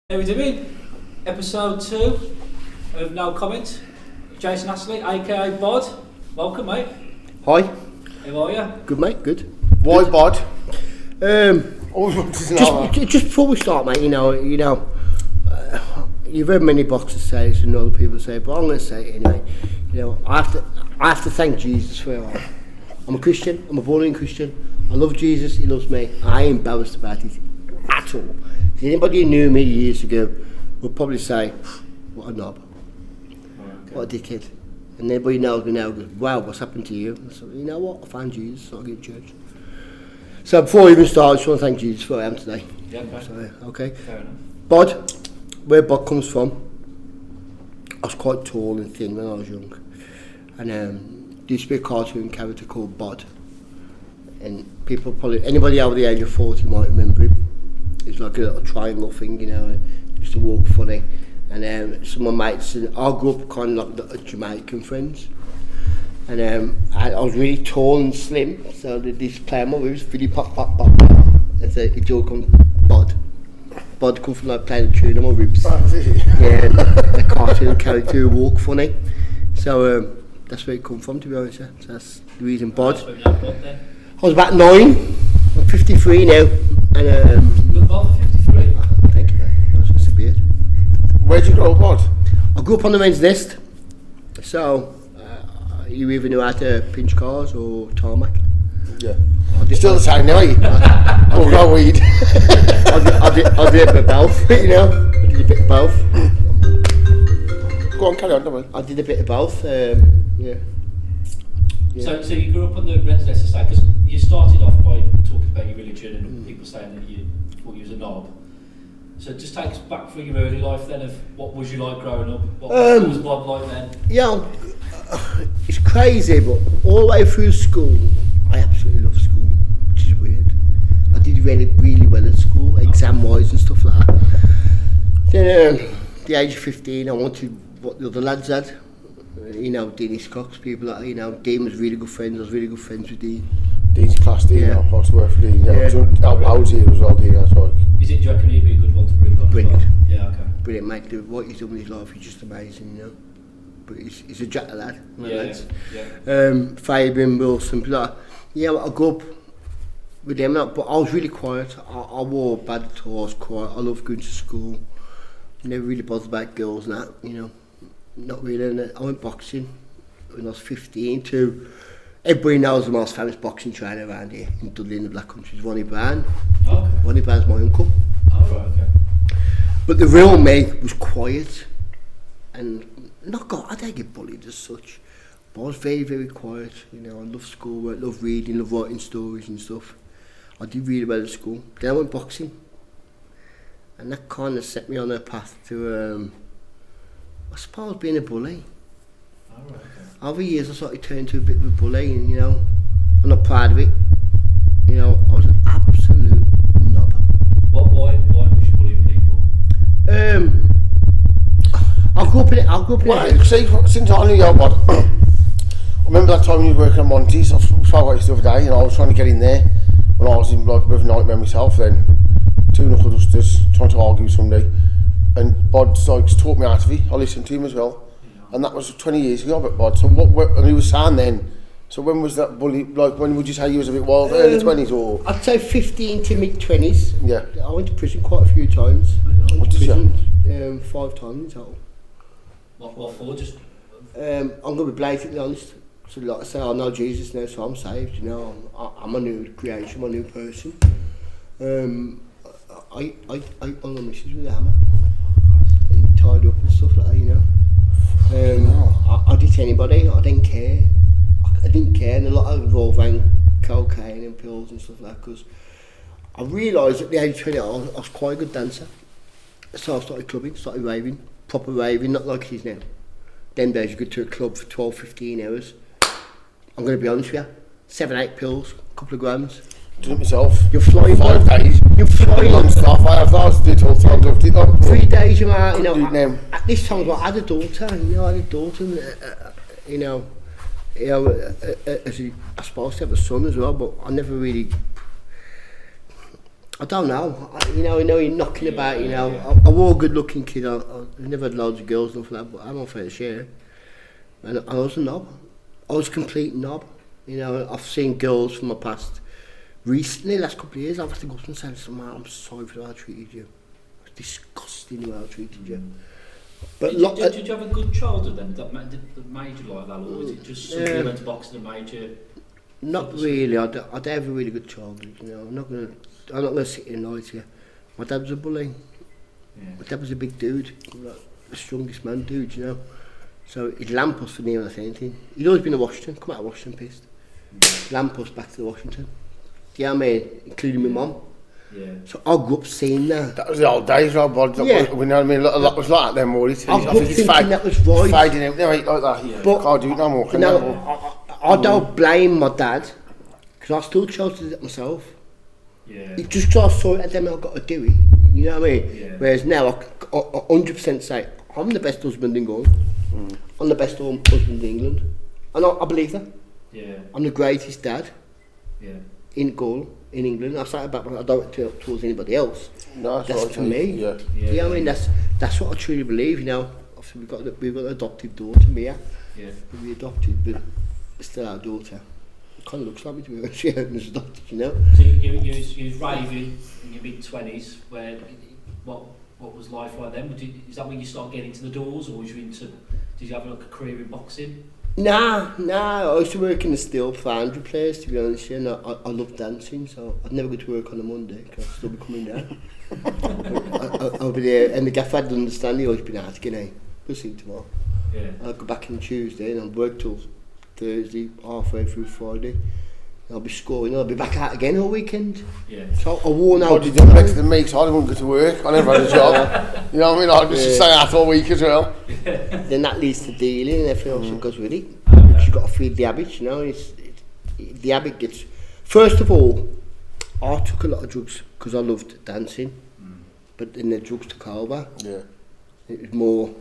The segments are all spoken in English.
How are we doing? Episode 2 of No Comment. Jason Astley, aka Bod. Welcome, mate. Hi. How are you? Good, mate. Good. Why Good. Bod? Always wanted to know. Just before we start, mate, you've heard many boxers say this and other people say it, but I'm going to say it anyway. I have to thank Jesus for it. I'm a Christian. I'm a born-again Christian. I love Jesus. He loves me. I ain't embarrassed about it at all. Anybody who knew me years ago would probably say, "What a knob! Okay. What a dickhead!" And anybody knows me now goes, "Wow, what's happened to you?" And so, you know what? I found Jesus. So I go to church. So before we even start, I just want to thank Jesus for where I am today. Yeah, okay. So, okay. Fair enough. Bod, where Bod comes from, I was quite tall and thin when I was young. And there used to be a cartoon character called Bod. And people probably, anybody over the age of 40 might remember him. He's like a little triangle thing, used to walk funny. And some of my mates, I grew up kind of like the Jamaican friends. And I was really tall and slim, so this player my ribs, Philly pop. And so it all comes Bod. Bod comes from like playing the tune on my ribs. Yeah, the cartoon character who walk funny. So that's where it come from, to be honest. Yeah. So that's the reason Bod. I was about 9. I'm 53 now. And Look, Bod for 53. Thank you, mate. That's just a beard. Where'd you grow up, Bod? I grew up on the men's nest. So you either knew how to pinch cars or tarmac. Yeah. Still the same now, are you? Oh, no weed. I did a bit of both, I did a bit of both. Go on, carry on, don't worry. I did a bit of both, yeah. So you grew up on the Reds Nest estate, because you started off by talking about your religion and people saying that you thought you was a knob. So just take us back through your early life then, of what was you like growing up? What was Bod like then? Yeah, it's crazy, but all the way through school, I absolutely love school, which is weird. I did really well at school, exam-wise and stuff like that. Then the age of 15, I wanted what the other lads had. Dean's Cox, people like, Dean was really good friends, I was really good friends with Dean. Dean's class, Dean, Yeah. I was working for Dean. Yeah. I was here as well, Dean, that's right. Do you reckon he'd be a good one to bring on? Brilliant. As well? Yeah, okay. Brilliant, mate. What he's done with his life is just amazing, But he's a jack lad, lads. Yeah. Fabian, Wilson, people like that. Yeah, I grew up with them, but I was really quiet. I wore bad at all, I was quiet. I loved going to school. Never really bothered about girls and that, Not really. And I went boxing when I was 15 to... Everybody knows the most famous boxing trainer around here in Dublin, the Black Country, is Ronnie Brown. Okay. Ronnie Brown's my uncle. Oh, right, okay. But the real me was quiet and I don't get bullied as such, but I was very quiet. I love schoolwork, love reading, love writing stories and stuff. I did really well at school. Then I went boxing, and that kind of set me on a path to, I suppose, being a bully. Oh, right, okay. Over years I sort of turned into a bit of a bully, and I'm not proud of it. I was an absolute knob. Why was you bullying people? I grew up in Well, see, since I knew you, Bod, I remember that time when you were working at Monty's. I spoke about this the other day, I was trying to get in there when I was in like a bit of a nightmare myself. Then 2 knuckle dusters trying to argue with somebody, and Bod taught me how to be. I listened to him as well, and that was 20 years ago. But Bod, so and he was saying then. So when was that bully? Like, when would you say you was a bit wild? Early 20s or? I'd say 15 to mid 20s. Yeah. I went to prison quite a few times. I went to did prison 5 times in total. What for? Just... I'm going to be blatantly honest. So like I say, I know Jesus now, so I'm saved. I'm a new creation, I'm a new person. I on the missus with a hammer and tied up and stuff like that. I did to anybody. I didn't care. I didn't care, and a lot of it involved cocaine and pills and stuff like that. Because I realised at the age of 20 I was quite a good dancer. So I started clubbing, started raving, proper raving, not like it is now. Them days you go to a club for 12, 15 hours. I'm going to be honest with you, 7, 8 pills, a couple of grams. Did it myself. You're flying 5 days. You're flying non-stop. I have those little times of it. 3 days you're out, At this time I had a daughter, as I suppose to have a son as well, but I never really, I don't know. You know you're knocking about. You know, I was a good-looking kid. I never had loads of girls and stuff like that, but I'm on fair share. And I was a knob. I was a complete knob. You know, I've seen girls from my past recently, last couple of years. I've had to go up and say, "Man, I'm sorry for how I treated you. It's disgusting the way I treated you." But did you have a good childhood then that made you like that, or was it just something you went to boxing and made you? Not really. I'd have a really good childhood. You know, I'm not gonna sit here and lie to you. My dad was a bully. Yeah. My dad was a big dude, like the strongest man dude, you know. So he'd lamp us for near enough anything. He'd always been a Washington, come out of Washington pissed. Lamp us back to the Washington. Do you know what I mean? Including my mum. Yeah. So I grew up seeing that. That was the old days, Rob. Yeah. We know what I mean. A lot was like that then, more. I grew up thinking that was right. Fading out now, like that. Yeah. But can't do it no more. I don't blame my dad, because I still chose to do it myself. Yeah. It just because I saw it, and then I've got to do it. You know what I mean? Yeah. Whereas now I 100% say, I'm the best husband in Gaul. I'm the best husband in England. And I believe that. Yeah. I'm the greatest dad Yeah. in Gaul, in England. I say about I don't do it towards anybody else. No, That's right, to me. Yeah. Yeah. You know what I mean? That's what I truly believe. You know, obviously we've got an adopted daughter, Mia. Yeah. We adopted, but it's still our daughter. It kind of looks like me to be honest. She was adopted, you know. So you was raving in your mid-20s. Where what was life like then? Is that when you started getting into the doors, or was you into? Did you have like a career in boxing? Nah. I used to work in the steel foundry place, to be honest. And I love dancing, so I'd never go to work on a Monday because I'd still be coming down. I'll be there, and the gaffer had to understand. He always been out again. We'll see you tomorrow. Yeah. I'll go back on Tuesday and I'll work till Thursday, halfway through Friday. I'll be scoring, I'll be back out again all weekend. Yeah. So I worn out. What did you do next to me? So I didn't go to work. I never had a job. You know what I mean? I just stay out all week as well. Then that leads to dealing and everything else that goes with it. Because you've got to feed the habits, you know. The habit gets... First of all, I took a lot of drugs because I loved dancing. But then the drugs took over. Yeah. It was more...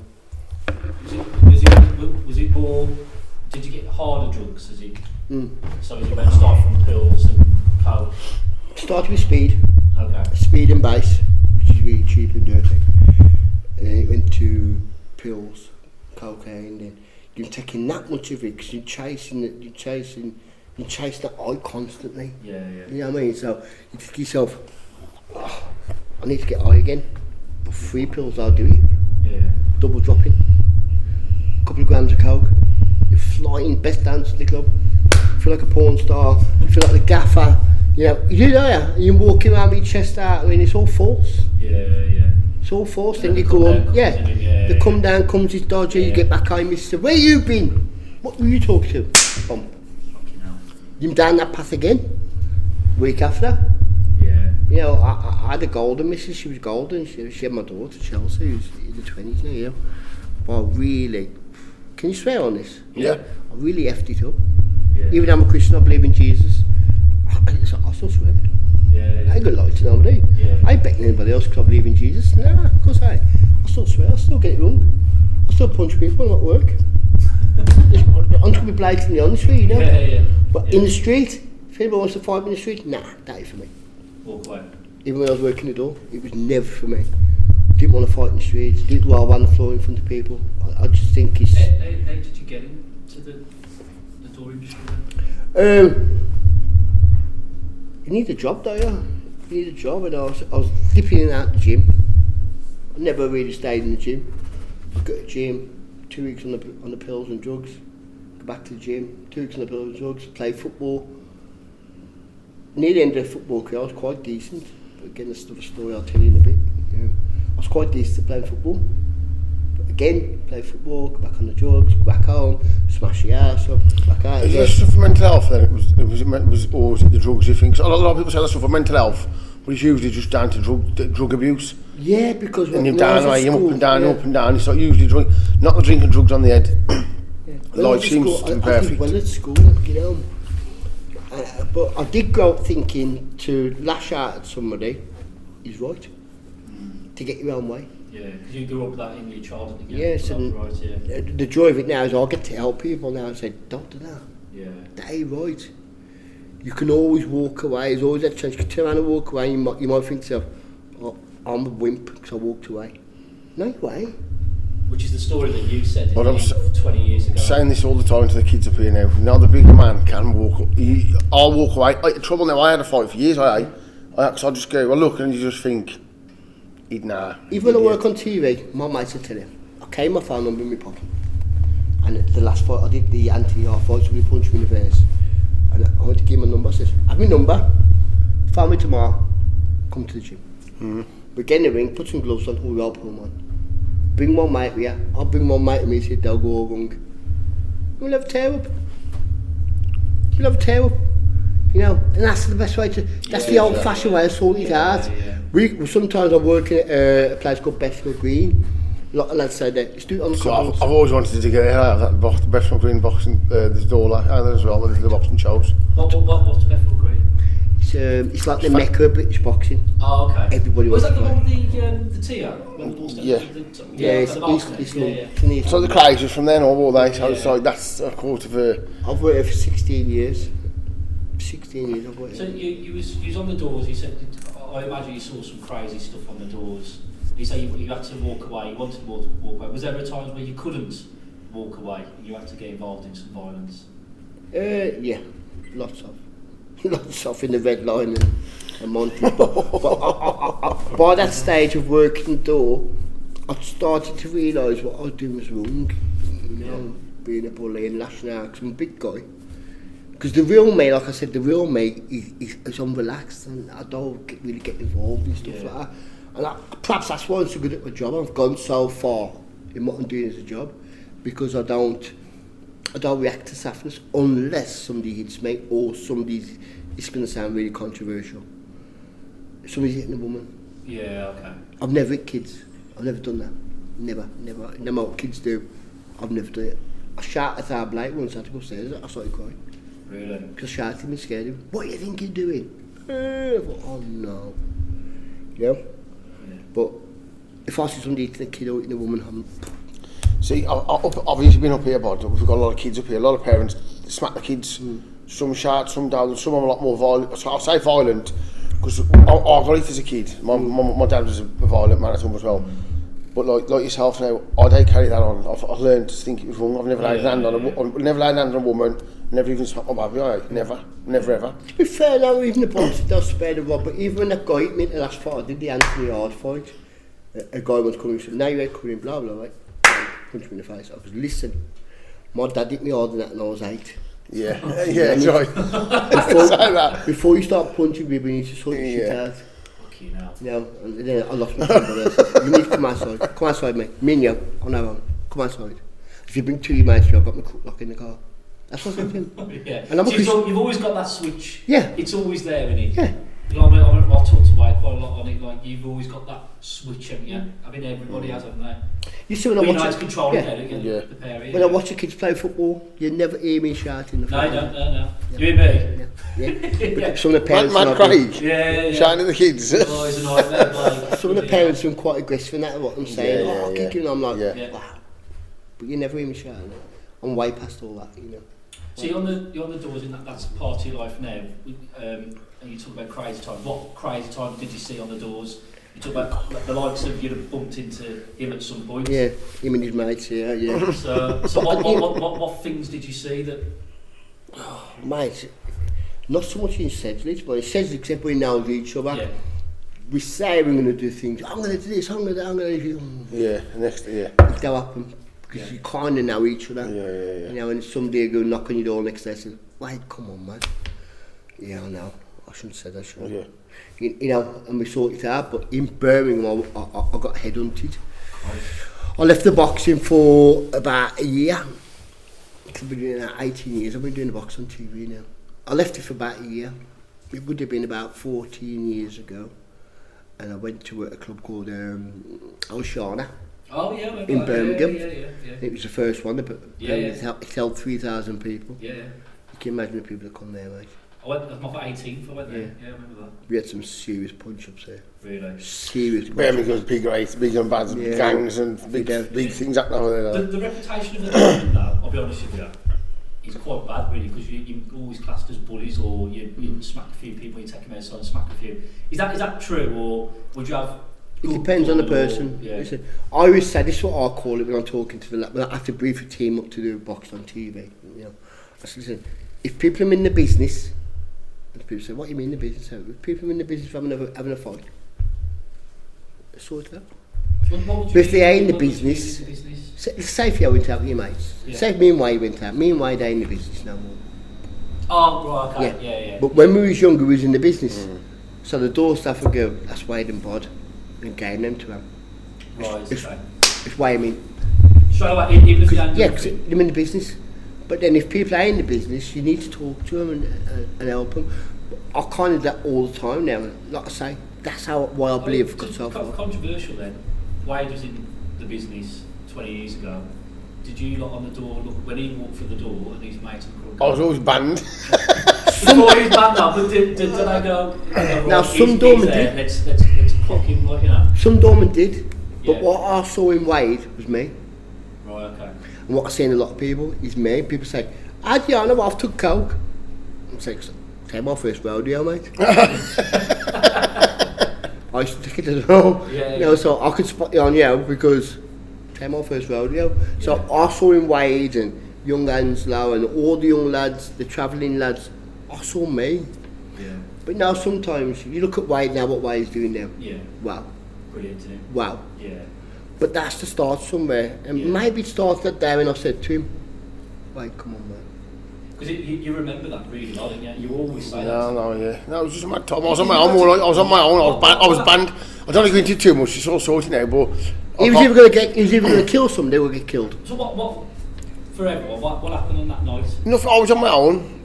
Was it more? Did you get harder drugs as it? So you went start from pills and coke. Started with speed. Okay. Speed and base, which is really cheap and dirty. And then it went to pills, cocaine. Then you're taking that much of it because you're chasing that high constantly. Yeah. You know what I mean? So you think to yourself, I need to get high again. But 3 pills, I'll do it. Yeah. Double dropping. Couple of grams of coke. You're flying, best dancer in the club. You feel like a porn star. You feel like the gaffer. You know, you do that. And you're walking around with your chest out. I mean, it's all false. Yeah. It's all false. Then you go on. The come down comes his dodger. You get back home. You say, "Where you been? What were you talking to?" Boom. Fucking hell. You're down that path again. Week after. Yeah. You know, I had a golden missus. She was golden. She had my daughter Chelsea, who's in the 20s now. You know, but really, can you swear on this? Yeah. I really effed it up. Yeah. Even though I'm a Christian, I believe in Jesus. I still swear. Yeah. I ain't gonna lie to nobody. Yeah. I ain't betting anybody else because I believe in Jesus. Nah, of course I still swear. I still get it wrong. I still punch people at work. I'm just gonna be blatantly honest with you, you know. Yeah. But in the street, if anybody wants to fight me in the street, nah, that ain't for me. Walk away. Even when I was working the door, it was never for me. Didn't want to fight in the streets, didn't roll on the floor in front of people. I just think it's... How did you get into the door industry then? You need a job, don't you? You need a job, and I was dipping in and out the gym. I never really stayed in the gym. I go to the gym, 2 weeks on the pills and drugs, go back to the gym, 2 weeks on the pills and drugs, play football. Near the end of the football career, I was quite decent. But again, that's another story I'll tell you in a bit. You know, I was quite decent at playing football. But again, play football, go back on the drugs, go back home, smash the ass up, go back out. Is it stuff for mental health then? Or was it the drugs you think? 'Cause a lot of people say that's stuff for mental health, but it's usually just down to drug abuse. Yeah, because and you're when I was down, at you're school, up and down. It's not usually drink, not the drinking drugs on the head. Yeah. Life seems to be I perfect. did well at school, you know. But I did grow up thinking to lash out at somebody is right. To get your own way. Yeah, because you grew up with that in your childhood again. Yes, and right, yeah. the joy of it now is I get to help people now and say, don't do that. Yeah. That ain't right. You can always walk away. There's always that chance. You can turn around and walk away. You might think to yourself, oh, I'm a wimp because I walked away. No way. Which is the story that you said But I'm 20 years ago. saying this all the time to the kids up here now. Now the bigger man can walk. I'll walk away. Trouble now. I had a fight for years. Cause I just go, well, look, and you just think, nah. Even when I work on TV, my mates will tell you, I carry my phone number in my pocket. And the last fight I did, the anti-R fight, so he punched me in the face. And I went to give him my number. I said, have my number, phone me tomorrow, come to the gym. We get in the ring, put some gloves on, we'll all put them on. Bring one mate with you, I'll bring one mate with me, said they'll go wrong. We'll have a tear up. We'll have a tear up. You know, and that's the best way to, that's the old fashioned way of sorting it out. We sometimes I'm working at a place called Bethnal Green. A lot of lads say that, just do it on the I've always wanted to get out of that Bethnal Green boxing, there's a door like that as well, there's the boxing shows. What's Bethnal Green? It's like the mecca of British boxing. Oh, okay. Everybody was wants that the to one with the TO? When the ball stepped Yeah. to the- Yeah, it's So the craziest from then on, all they, so it's like, that's a quarter of a... I've worked here for 16 years. 16 years I've worked So here. you was on the doors, you said, I imagine you saw some crazy stuff on the doors. You say you had to walk away, you wanted to walk away. Was there a time where you couldn't walk away and you had to get involved in some violence? Yeah, lots of. Lots of in the red line and Monty. But by that stage of working the door, I started to realise what I was doing was wrong. You know, being a bully and lashing out because I'm a big guy. Because the real me, like I said, the real me is unrelaxed and I don't really get involved in stuff like that. And perhaps that's why I'm so good at my job. I've gone so far in what I'm doing as a job because I don't react to softness unless somebody hits me or somebody's, it's going to sound really controversial, somebody's hitting a woman. Yeah, okay. I've never hit kids. I've never done that. Never. No matter what kids do, I've never done it. I shouted at our Blake once I had to go upstairs. I started crying. Really? Because I shouted him and scared him. What do you think you're doing? I thought, oh no. You know? Yeah. But if I see somebody hitting a kid or hitting a woman, I'm... See, I've obviously been up here, but we've got a lot of kids up here, a lot of parents smack the kids, some shout, some down, some are a lot more violent. So I'll say violent, because I got it as a kid. My dad was a violent man at home as well. But like yourself now, I don't carry that on. I've learned to think it was wrong. I've never laid a hand on a woman, never even smacked my baby, never ever. To be fair now, even the box does spare the rod, but even when that guy hit me the last fight, I did the Anthony Hard fight. A guy was coming and said, now you're coming, blah blah, right? Punched me in the face. I was, listen, my dad hit me harder than that and I was 8. Yeah, that's right. Before you start punching me, we need to sort your shit out. Fucking hell. You know, and then I lost my temper. You need to come outside. Come outside, mate. Me and you, on our own. Come outside. If you bring 2 of your mates, I've got my cook lock in the car. That's what I'm saying. Yeah. And I'm So you've always got that switch. Yeah. It's always there, isn't it? Yeah. You know, I've talked away quite a lot on it. Like you've always got that switch, haven't you? I mean, everybody has, haven't they? You see when I watch controlling the pair. When I watch the kids play football, you never hear me shouting the No, football. No. Yeah. You hear me? Yeah. Some of the parents Man Craig, Yeah. shouting at the kids. Oh, he's a nightmare. Like, some of the parents are quite aggressive in that, what I'm saying. Yeah, Kick you, and I'm like, Yeah. wow. But you never hear me shouting. I'm way past all that, you know. So you're on the doors in that's part of your life now. And you talk about crazy times. What crazy times did you see on the doors? You talk about the likes of you'd have bumped into him at some point. Yeah, him and his mates, yeah. So what things did you see that? Mate, not so much in Sedgley, but in Sedgley, except we know each other. Yeah. We say we're going to do things. I'm going to do this, I'm going to do that. Yeah, It don't happen. Because you kind of know each other. Yeah. You know, and somebody will go knock on your door next day and say, wait, come on, man. Yeah, I know. I shouldn't have said that, should I? Yeah. You know, and we sorted it out. But in Birmingham, I got headhunted. I left the boxing for about a year. I've been doing that 18 years. I've been doing the boxing on TV now. I left it for about a year. It would have been about 14 years ago. And I went to a club called Oceana. Oh yeah, in Birmingham. Yeah. It was the first one, but it held 3,000 people. Yeah. You can imagine the people that come there, mate. I went. That's my 18th. I went there. Yeah, I remember that. We had some serious punch-ups there. Really. Serious punch-ups. Birmingham's big and bad gangs and big things happening over there. The reputation of the tournament, though, I'll be honest with you, is quite bad, really, because you're always classed as bullies, or you smack a few people, you take them outside and smack a few. Is that true, or would you have? It depends on the person. Yeah. Listen, I always say, this is what I call it when I'm talking to the when I have to brief a team up to do a box on TV. You know, I say, listen, if people are in the business, and people say, what do you mean the business? If people are in the business having a fight, sort it out. But if they are in the business, say if you went out with your mates, say if me and Wade went out, me and Wade are in the business no more. Oh, right, okay, yeah. But when we was younger, we was in the business. So the door staff would go, that's Wade and Bod, and gain them to them. Right, it's why I mean. Straight away, even if you because they're in the business. But then if people are in the business, you need to talk to them and help them. I kind of do that all the time now. Like I say, that's why I believe I've got so far. Controversial then. Wade was in the business 20 years ago. Did you look on the door, look when he walked through the door and his mates would I was always banned. Before he was banned now, but did I go, now some doormen did. Let's clock him, like, you know. Some doormen did, but what I saw in Wade was me. Right, okay. And what I see in a lot of people is me. People say, how'd you know I've took coke? I'm saying, take my first rodeo, mate. I used to take it as well. You know, so I could spot you on you because take my first rodeo. So I saw in Wade and young Anslow and all the young lads, the travelling lads, I saw me. Yeah. But now sometimes you look at Wade now, what Wade's doing now. Yeah. Wow. Brilliant, isn't it? Wow. Yeah. But that's the start somewhere. And maybe it started that day when I said to him, Wade, come on, man. Because you remember that really well, didn't you? You always say that. No, it was just a mad time. I was on my own. I was on my own. I was banned. I don't go into too much. It's all sorted now, but he was either going to kill somebody or get killed. So what for everyone? What happened on that night? Nothing. I was on my own,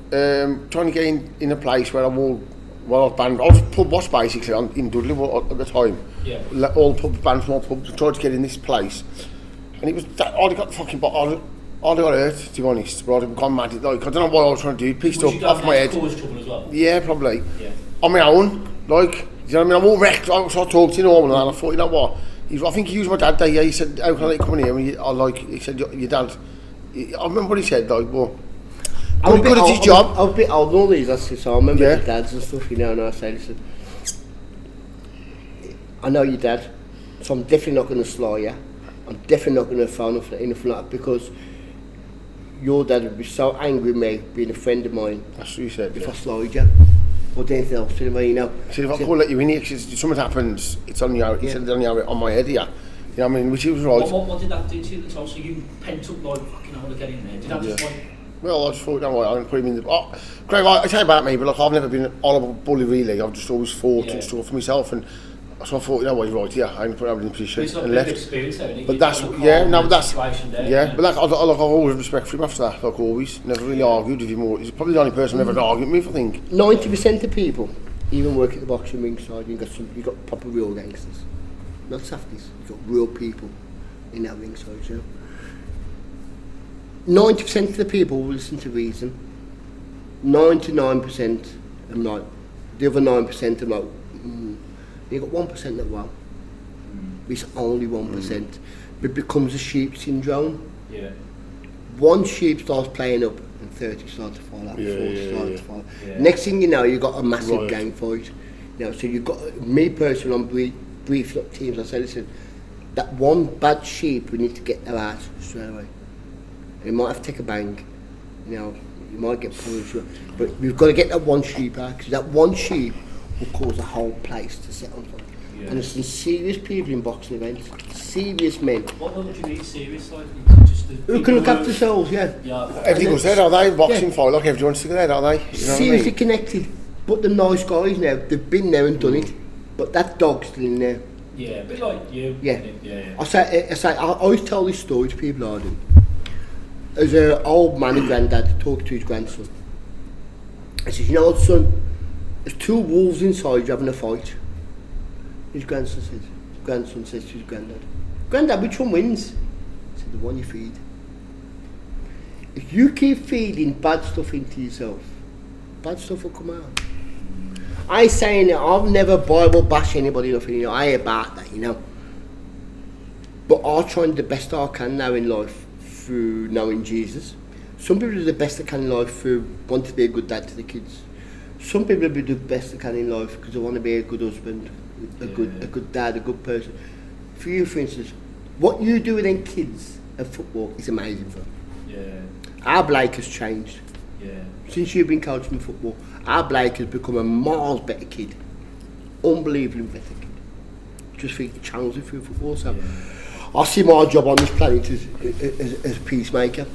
trying to get in a place where I was banned. I was pub boss basically in Dudley at the time. Yeah. All the pubs banned from all pubs. Tried to get in this place, and it was that I got fucking. I got hurt, to be honest, but I'd gone mad. Like, I don't know what I was trying to do, pissed up off my head. Cause trouble as well? Yeah, probably. Yeah. On my own, like, you know what I mean? I'm all wrecked. I talked to you normal and I thought, you know what? I think he used my dad there. Yeah, he said, how can I let you come in here? And he said, your dad. I remember what he said, like, but I was good at his job. I was a bit old, all these, so I remember the dads and stuff, you know, and I said, listen, I know your dad, so I'm definitely not going to sly you. I'm definitely not going to phone anything like that because your dad would be so angry with me being a friend of mine. That's what he said. If I slide you or anything else to me, you know. He said, if I can't let you in here, because if something happens, it's on your, he said, it's on my head here. You know what I mean? Which he was right. What did that do to you at the time? So you pent up like, fucking, I want to get in there. Did that just like... Well, I just thought, no, I'm going to put him in the... Oh, Greg, I tell you about me, but like, I've never been an horrible bully, really. I've just always fought and stuff for myself. And so I thought, you know what, you're right, yeah, I'm putting him in a position and left. Experience, but that's, but like, I've always respect for him after that, like always. Never really argued with him. He's probably the only person I've ever argued with me, I think. 90% of people, even work at the boxing ring side, you've got proper real gangsters. Not softies, you've got real people in that ring side, you know. 90% of the people will listen to reason. 99% are not. The other 9% are not. You've got 1% that well. It's only 1%. But it becomes a sheep syndrome. Yeah. One sheep starts playing up and 30 start to fall out, 40 start to fall out. Yeah. Next thing you know, you've got a massive gang fight. You know, so you've got, me personally, on briefing up teams, I say, listen, that one bad sheep, we need to get them out straight away. You might have to take a bang, you know, you might get punished, but we've got to get that one sheep out, because that one sheep will cause the whole place to set on fire. Yeah. And there's some serious people in boxing events, serious men. What would you mean serious, like? Who can look after themselves, yeah. Everything was there, are they? Boxing fight, like everyone's there, are they? You know seriously connected, but the nice guys now, they've been there and done it, but that dog's still in there. Yeah, a bit like you. Yeah. I always tell this story to people I do. As an old man and granddad talking to his grandson. I says, you know what, son, there's two wolves inside you having a fight. His grandson says to his granddad, Granddad, which one wins? He said, the one you feed. If you keep feeding bad stuff into yourself, bad stuff will come out. I ain't saying that I've never Bible bash anybody, nothing, you know, I ain't about that, you know. But I'm trying the best I can now in life through knowing Jesus. Some people do the best they can in life through want to be a good dad to the kids. Some people do the best they can in life because they want to be a good husband, a good dad, a good person. For you, for instance, what you do with them kids at football is amazing for them. Yeah. Our Blake has changed. Yeah. Since you've been coaching football, our Blake has become a miles better kid. Unbelievably better kid. Just think it channels it through football. So I see my job on this planet as a peacemaker.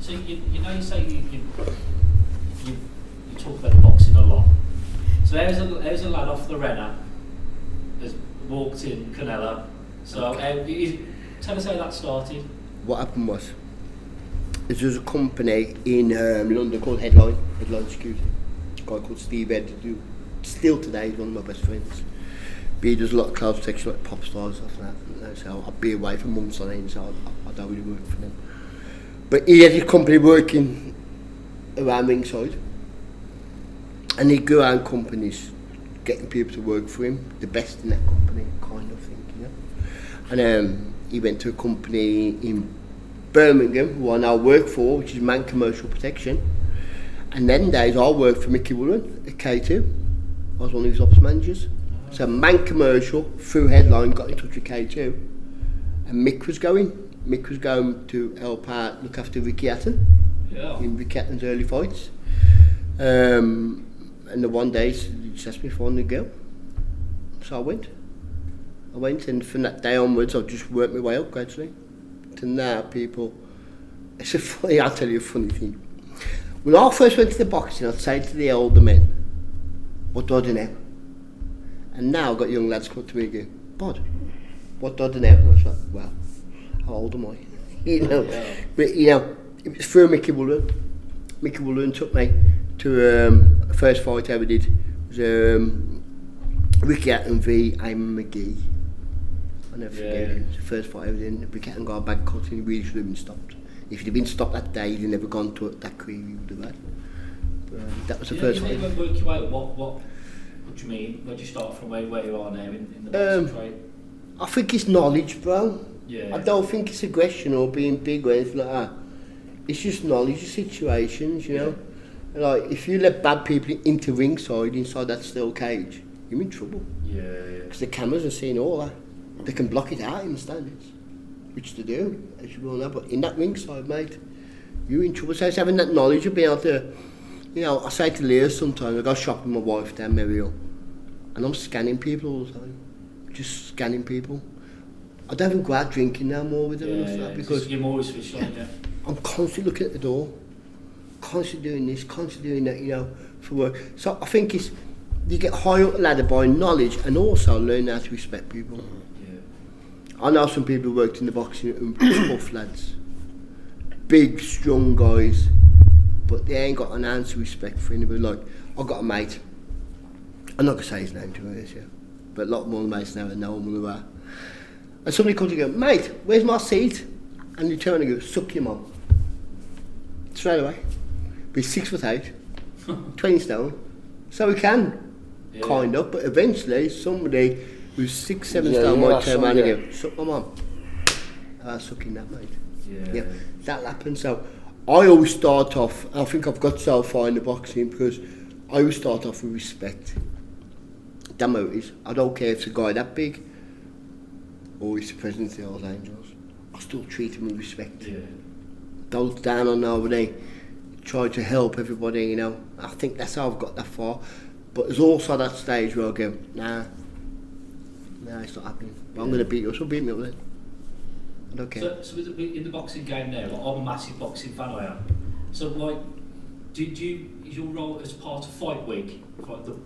So you know, you say you talk about boxing a lot. So there's a lad off the Renner has walked in Canella. So tell us how that started. What happened was, there was a company in London called Headline Security. A guy called Steve Ed, who still today is one of my best friends. But he does a lot of cloud protection, like pop stars and that. So I'd be away for months on end, so I don't really work for them. But he had his company working around ringside, and he'd go around companies getting people to work for him, the best in that company, kind of thing, you know. And he went to a company in Birmingham, who I now work for, which is Man Commercial Protection. And then days I worked for Mickey Woolen at K2. I was one of his ops managers. So Man Commercial, through Headline, got in touch with K2. And Mick was going to help out, look after Ricky Hatton in Ricky Hatton's early fights. And the one day he just asked me if I wanted to go. So I went, and from that day onwards I've just worked my way up gradually. To now people, I'll tell you a funny thing. When I first went to the boxing, I'd say to the older men, what do I do now? And now I've got young lads come to me and go, Bod, what do I do now? And I was like, well, how old am I? You know, but you know, it was through Mickey Woolen. Mickey Woolen took me to the first fight I ever did. It was Ricky Hatton v. Eamon McGee. I never forget it. It was the first fight I ever did. Ricky Hatton got a bad cut and he really should have been stopped. If he'd have been stopped that day, he'd never gone to that career he would have had. But, that was the first fight. You work your way up. What do you mean? Where do you start from? Where you are now in the boxing trade? I think it's knowledge, bro. Yeah. I don't think it's aggression or being big or anything like that. It's just knowledge of situations, you know. Like, if you let bad people into ringside, inside that steel cage, you're in trouble. Yeah. Because the cameras are seeing all that. They can block it out in the standards, which they do, as you well know. But in that ringside, mate, you're in trouble. So it's having that knowledge of being able to, you know, I say to Leah sometimes, I go shopping with my wife down Merrill, and I'm scanning people all the time. Just scanning people. I don't even go out drinking now more with them and stuff because you're more switched on, I'm constantly looking at the door, constantly doing this, constantly doing that, you know, for work. So I think it's, you get higher up the ladder by knowledge and also learn how to respect people. I know some people who worked in the boxing and tough lads, big, strong guys, but they ain't got an ounce of respect for anybody. Like, I've got a mate, I'm not going to say his name to this, but a lot more mates now know him who are. And somebody comes and goes, mate, where's my seat? And you turn and go, suck your mum. Straight away. Be 6'8", 20 stone. So we can, kind of, but eventually somebody who's 6, 7 stone might turn around and go, suck my mum. I'm sucking that, mate. Yeah, that'll happen. So I always start off, I think I've got so far in the boxing because I always start off with respect. Damn it is. I don't care if it's a guy that big or he's the president of the Hells Angels. I still treat him with respect. Don't down on nobody. Try to help everybody, you know. I think that's how I've got that far. But there's also that stage where I go, nah, it's not happening. I'm going to beat you, so beat me up then. I don't care. So in the boxing game now, like, I'm a massive boxing fan, I am. So, like, is your role as part of Fight Week? Like the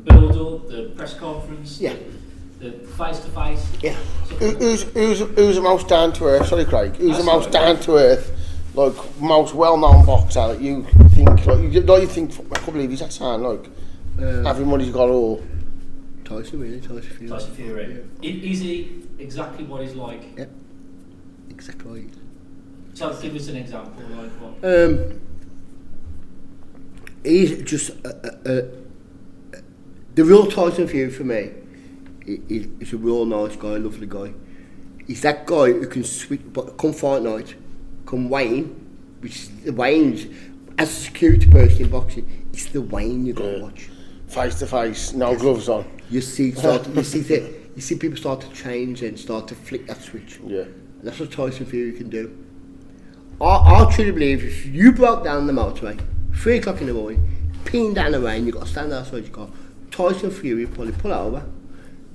build-up, the press conference, the face-to-face? Yeah. Who's the most down-to-earth, sorry Craig, who's the most down-to-earth, like, most well-known boxer that you think, like, you think, I can't believe he's that sound, like, everybody's got all. Tyson Fury. Is he exactly what he's like? Yep. Exactly right. So give us an example, like what? He's just the real Tyson Fury for me. He's a real nice guy, lovely guy. He's that guy who can switch, but come fight night, come weighing, which is the weightings. As a security person in boxing, it's the weighing you got to watch. Face to face, no gloves on. You see people start to change and start to flick that switch. Yeah. And that's what Tyson Fury can do. I truly believe if you broke down the motorway, 3 o'clock in the morning, peeing down the rain, you've got to stand outside your car, Tyson Fury will probably pull over,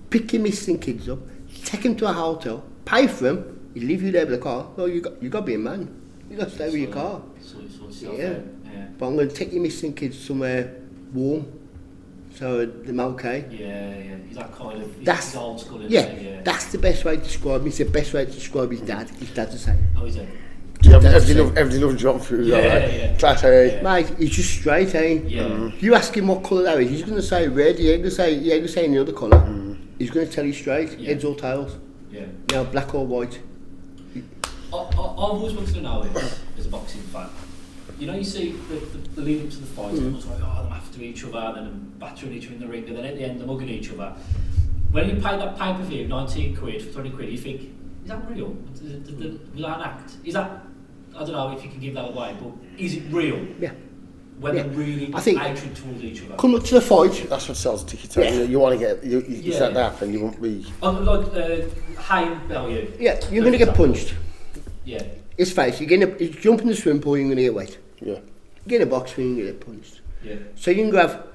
pick your missing kids up, take them to a hotel, pay for them, he leave you there with the car. Well, you got to be a man. You got to stay with your car. Yeah. But I'm going to take your missing kids somewhere warm, so they're okay. Yeah. He's that kind of. That's he's old school. Yeah, that's the best way to describe him. It's the best way to describe his dad. His dad's the same. Oh, is it? Everybody loves John Fury. Yeah. Class A. Mate, he's just straight, eh? Yeah. You ask him what colour that is, he's going to say red. He ain't going to say any other colour. He's going to tell you straight, heads or tails. Yeah. Now, black or white. I've always wanted to know this as a boxing fan. You know, you see the lead up to the fight, everyone's like, oh, they're after each other, and then battering each other in the ring, and then at the end, they're mugging each other. When you pay that pay-per-view, 19 quid for 20 quid, you think, is that real? Was that an act? Is that, I don't know if you can give that away, but is it real? Yeah. When they're really hatred towards each other. Come up to the fight. That's what sells tickets. Yeah. You want to get, you set that up and you won't be... Like Haim Bellew. Yeah, you're going to get punched. Yeah. It's face, you jump in the swim pool, you're going to get wet. Yeah. You get in a box ring, you get punched. Yeah. So you can grab.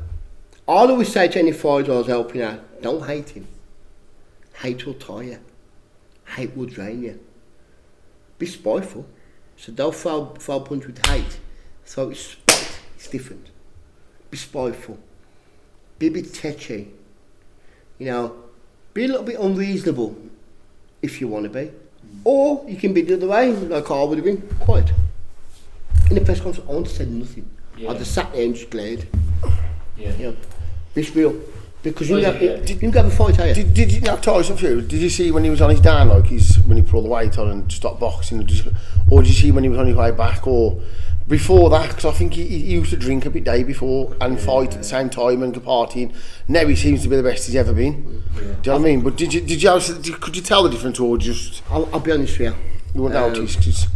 I'll always say to any fighter I was helping out, don't hate him. Hate will tie you. Hate will drain you. Be spiteful. So don't throw punch with hate. So it's spite. It's different. Be spiteful. Be a bit tetchy. You know, be a little bit unreasonable if you want to be. Or you can be the other way, like I would have been, quiet. In the press conference, I said nothing. I just sat there and just glared. Yeah. You know, be real. Because you can have a fight, are you? Did you know Tyson Fury? Did you see when he was on his down, like when he put all the weight on and stopped boxing, or did you see when he was on his way back, or before that? Because I think he used to drink a bit day before and fight at the same time and go partying. Now he seems to be the best he's ever been. Yeah. Do you know what I mean? But could you tell the difference, or just? I'll be honest with you. You won't notice, 'cause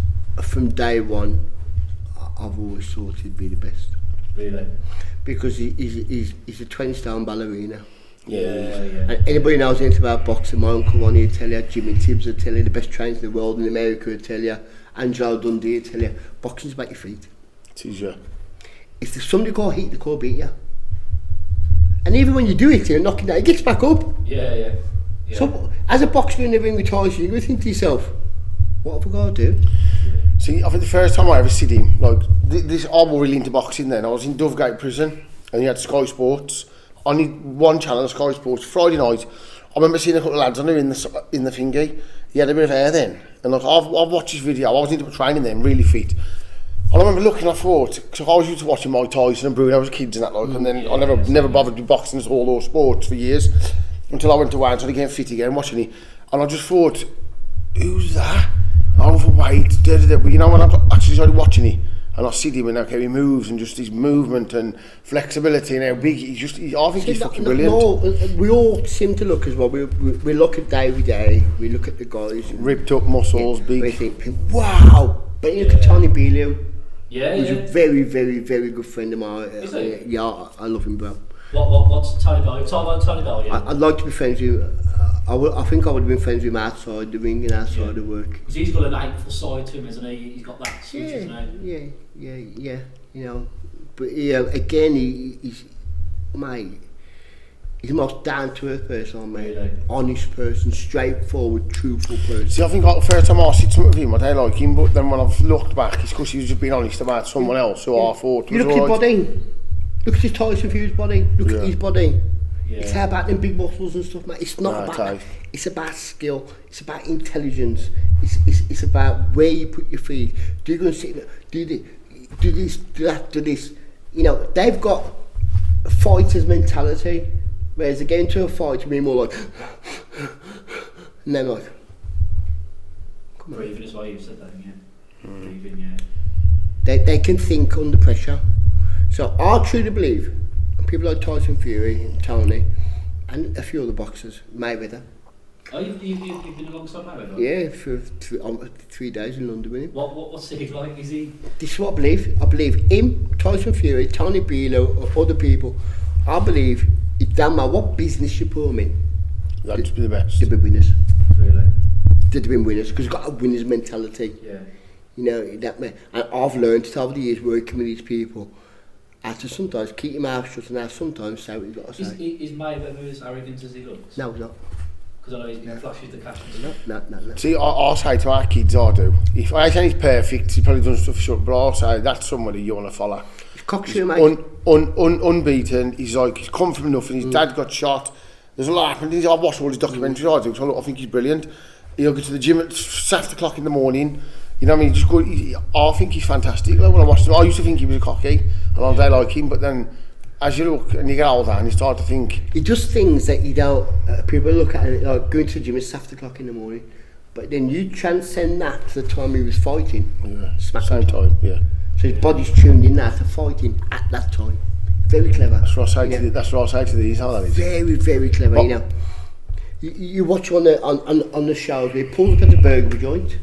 from day one, I've always thought he'd be the best. Really? Because he's a 20-stone ballerina. Yeah. And anybody knows anything about boxing, my uncle Ronnie will tell you, Jimmy Tibbs will tell you, the best trainers in the world in America will tell you, Angelo Dundee will tell you, boxing's about your feet. It is, yeah. If there's somebody called hit, they call beat you. And even when you do hit him and knock him down, he gets back up. Yeah. So, as a boxer in the ring with Tyson, you're going to think to yourself, what have I got to do? See, I think the first time I ever seen him, like, this, I was really into boxing then. I was in Dovegate prison, and he had Sky Sports. Only one channel, Sky Sports, Friday night. I remember seeing a couple of lads on him in the thingy. He had a bit of hair then. And like, I've watched his video, I was into training then, really fit. And I remember looking, I thought, because I was used to watching Mike Tyson and Bruno as kids and that, like, and then I never bothered with boxing at all or sports for years, until I went to Wales and I getting fit again, watching it. And I just thought, who's that? Overweight, but you know, when I actually started watching it and I see him and how he moves and just his movement and flexibility and how big I think he's fucking brilliant. No, we all seem to look as well. We look at day with day, we look at the guys. Ripped up muscles, big. We think, wow! But you look at Tony Bellew. Yeah, He's a very, very, very good friend of mine. Is he? Yeah, I love him, bro. What's Tony Bellew? Talk about Tony Bellew. I'd like to be friends with him. I think I would have been friends with him outside the ring and outside the work. Because he's got an hateful side to him, isn't he? He's got that switch, isn't he? Yeah. You know, but again, he's the most down-to-earth person, mate. Really? Honest person, straightforward, truthful person. See, I think like, the first time I see something with him, I don't like him, but then when I've looked back, it's because he was just being honest about someone else who I thought was You look at his body. Look at his Tyson Fury's body. Look at his body. Yeah. It's not about them big muscles and stuff, mate. It's not about that. It's about skill. It's about intelligence. It's about where you put your feet. Do you go and sit there, do this, do that, do this. You know, they've got a fighter's mentality, whereas they get into a fight to be more like, and then like, come on. Breathing is why you said that, yeah. Breathing, yeah. They can think under pressure. So I truly believe, and people like Tyson Fury and Tony, and a few other boxers, Mayweather, Oh, you've been alongside Mayweather? Yeah, for 3 days in London with him. What's he like? Is he? This is what I believe. I believe him, Tyson Fury, Tony Bello, other people. I believe it doesn't matter what business you put them in. That'd be the best. They'd be winners. Really? They'd be winners because you've got a winner's mentality. Yeah. You know, that and I've learned it over the years working with these people. I have to sometimes keep your mouth shut and I sometimes say what you've got to say. Is Mayweather as arrogant as he looks? No, he's not. Because I know he flashes the cash. No. See, I say to our kids, I do. If I say he's perfect, he's probably done stuff short, but I say that's somebody you want to follow. He's cocksure, mate. Unbeaten. He's come from nothing. His dad got shot. There's a lot happened. I've watched all his documentaries. I do. So I think he's brilliant. He'll go to the gym at 7 o'clock in the morning. You know what I mean? Just good. I think he's fantastic. Like when I watched him, I used to think he was a cocky, and I don't like him. But then, as you look and you get older, and you start to think he does things that you don't. People look at it like going to the gym at 7 o'clock in the morning, but then you transcend that to the time he was fighting. Yeah, smack same time. Yeah. So his body's tuned in now to fighting at that time. Very clever. That's what I say. That's what I say to these. How that is. Very, very clever. You know, you watch on the shows where he pulls up at the burger joint,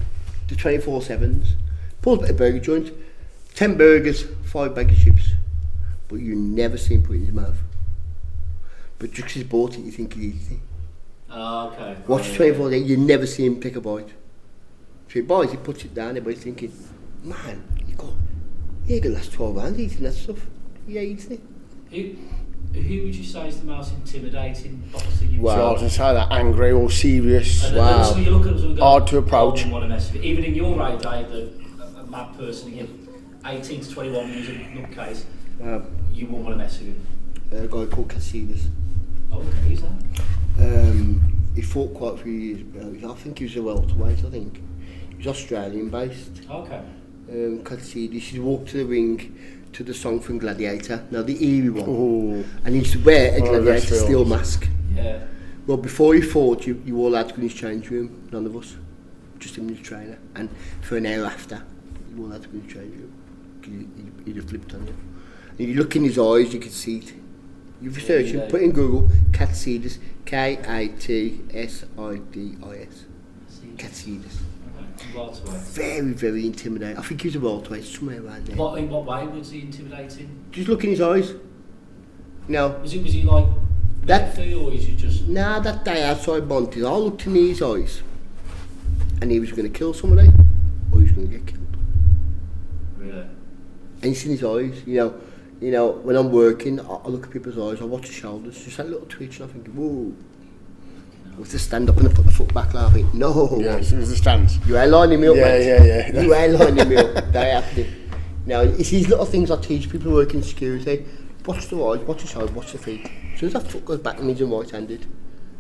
the 24/7s, pulls up at the burger joint, 10 burgers, 5 bags of chips, but you never see him put it in his mouth. But just 'cause he's bought it, you think he eats it. Oh, okay. Watch 24 days, you never see him take a bite. So he buys, he puts it down, everybody's thinking, man, you can last 12 hours eating that stuff. He eats it. Who would you say is the most intimidating boxer you've So I seen? was going to say that angry or serious. And Wow. so you look at them and go, Hard to approach. I wouldn't want to mess with it. Even in your age, a mad person, again, 18 to 21, who's a nutcase, you wouldn't want to mess with him. A guy called Casillas. Oh, okay, who's that? He fought quite a few years ago. I think he was a welterweight, I think. He was Australian based. Okay. Casillas, he walked to the ring to the song from Gladiator. Now the eerie one. Ooh. And he used to wear a Oh, Gladiator that's steel real. mask. Yeah. Well, before he fought, you all had to go in his change room, none of us. Just him and his trainer. And for an hour after, you all had to go in his change room. 'Cause he'd have flipped on you. And you look in his eyes, you could see it. You research him, put in Google, Casillas, Katsidis. Casillas. Welterweight. Very, very intimidating. I think he was a welterweight, somewhere around there. In what way was he intimidating? Just look in his eyes. No. Was he like That- lengthy, or is he just? Nah, that day outside Monty's, I looked in his eyes and he was going to kill somebody or he was going to get killed. Really? And it's in his eyes, you know, when I'm working, I look at people's eyes, I watch the shoulders, just that little twitch and I think, whoa. I have to stand up and put the foot back like I think, no. Yeah, it was the stands. You ain't lining me up, Yeah, mate. yeah. You ain't lining me up. That happening. Now, it's these little things I teach people working in security. Watch the eyes, watch the shoulder, watch the feet. As soon as that foot goes back and he's right-handed,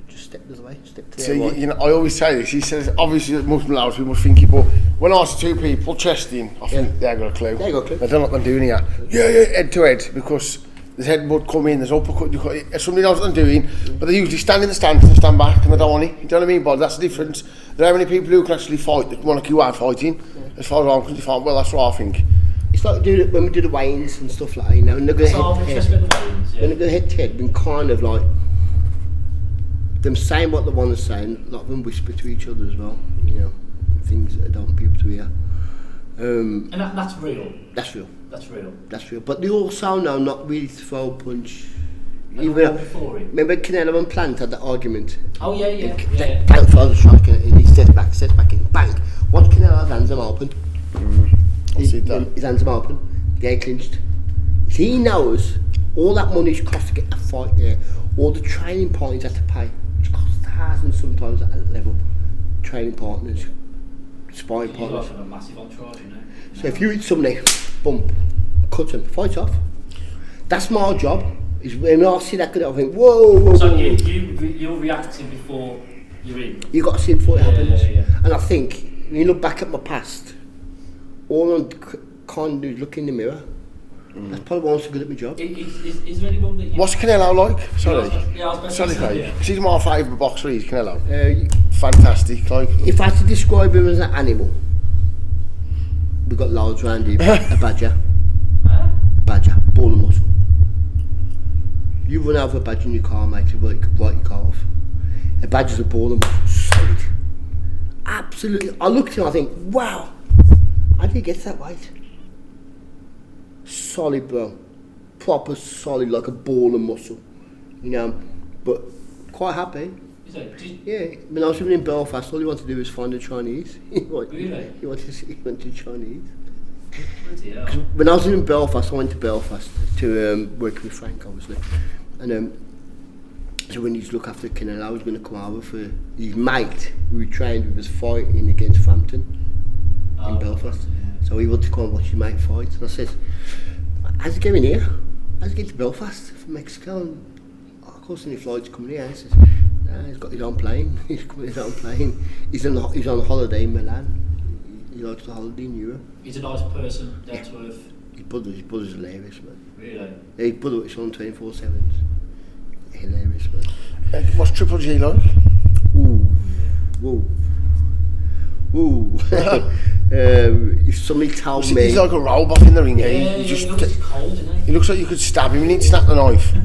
just step the other way, step to the So right. you know, I always say this. He says obviously it must be loud. We must think it, but when I see two people chesting, I think they ain't got a clue. They ain't got a clue. They don't know what they're doing here. Yeah, head to head, because there's headbutt come in, there's uppercut. Somebody knows what they're doing, but they usually stand in the stands and stand back, and they don't want it. You know what I mean? But that's the difference. There are many people who can actually fight that want to keep out fighting. As far as I'm concerned, well, that's what I think. It's like when we do the weigh-ins and stuff like that, you know, and they're going So I'm head to interested head. in the weigh-ins, When they go head to head, been kind of like them saying what they want to say, and a lot of them whisper to each other as well, you know, things that I don't want people to hear. And that's real. That's real. That's real. That's real. But they also know not really to throw a punch. And Even the one before it. remember Canelo and Plant had that argument. Oh yeah. Plant throws a shot and he steps back in, bang. Watch Canelo's hands are open. I see that. His hands are open. They clinched. He knows all that money's cost to get the fight there, all the training partners had to pay, which costs thousands sometimes at that level. Training partners, sparring You partners. guys have a massive entourage, you know. So if you hit somebody, bump, cut him, fight off. That's my job. Is when I see that good, I think, whoa. So you're reacting before you're in. You got to see it before it happens. Yeah. And I think when you look back at my past, all I'm kind of do is look in the mirror. That's probably why I'm so good at my job. Is there anyone that you... What's Canelo like? Sorry. Yeah, I was about to Sorry, say, Craig. yeah. 'Cause he's my favourite boxer, he's Canelo. Uh, Fantastic, like. if I had to describe him as an animal, we've got loads around him. A badger. Huh? A badger. Ball and muscle. You run over a badger in your car, mate, to write your car off. A badger's a ball and muscle. absolutely. I look at him, I think, wow, how do you get that weight? Solid, bro. Proper solid, like a ball of muscle. You know, but quite happy. Yeah, when I was living in Belfast, all he wanted to do was find a Chinese. Really? He went to Chinese. Yeah. When I was living in Belfast, I went to Belfast to work with Frank, obviously. And so when he was look after Canelo, I was going to come over for his mate, who we trained with, was fighting against Frampton in Belfast. Yeah. So he wanted to come and watch his mate fight. And I said, how's it going here? How's it getting to Belfast from Mexico? And of course, any flights coming here. He says, nah, he's got his own plane. He's coming his own plane. He's on holiday in Milan. He likes the holiday in Europe. He's a nice person, down to earth. His brother's hilarious, man. Really? Yeah, his brother is on 24/7. Hilarious, man. What's Triple G like? Ooh, whoa, ooh. If somebody told me, He's like a robot in the ring. Yeah, he he looks cold, doesn't he? He looks like you could stab him and he'd snap the knife. Do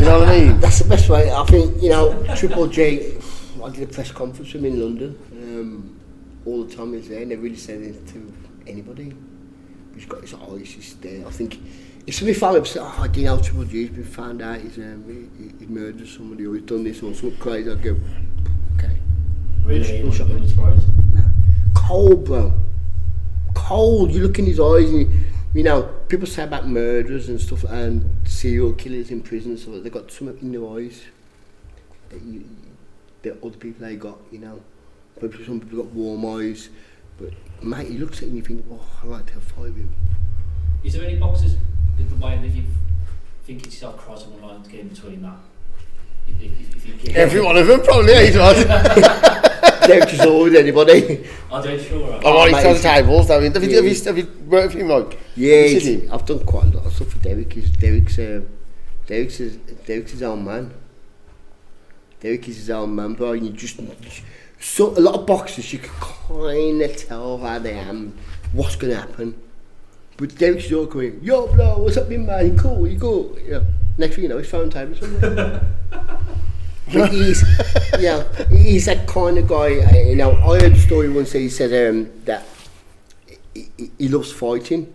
you know what I mean? that's the best way. I think, you know, Triple J. I did a press conference with him in London. All the time he was there, never really said anything to anybody. He's got his eyes, he's there. I think if somebody found him and said, oh, I didn't know Triple G's been found out, he's murdered somebody or he's done this or something crazy, I'd go, okay. Really? You wouldn't be surprised? No. Cold, bro. Cold. You look in his eyes and you know, people say about murderers and stuff and serial killers in prison and stuff, they've got something in their eyes that other people ain't got, you know. But some people got warm eyes, but mate, he looks at you and you think, oh, I'd like to have fight with him. Is there any boxes with the way that you think it's yourself crossing the line to get in between that? If Every one of them probably ain't right. Don't just avoid anybody. I don't sure. I want it on the tables. Have you worked with him, like? Yeah, I've done quite a lot of stuff for Derek. Derek's his own man. Derek is his own man, bro. And you just so a lot of boxers you can kind of tell how they am, what's gonna happen. But Derek's all going, yo, bro, what's up, man? You cool? You cool? Yeah. Next thing you know, he's phone table somewhere. But he's that kind of guy. You know, I heard a story once. He said that he loves fighting,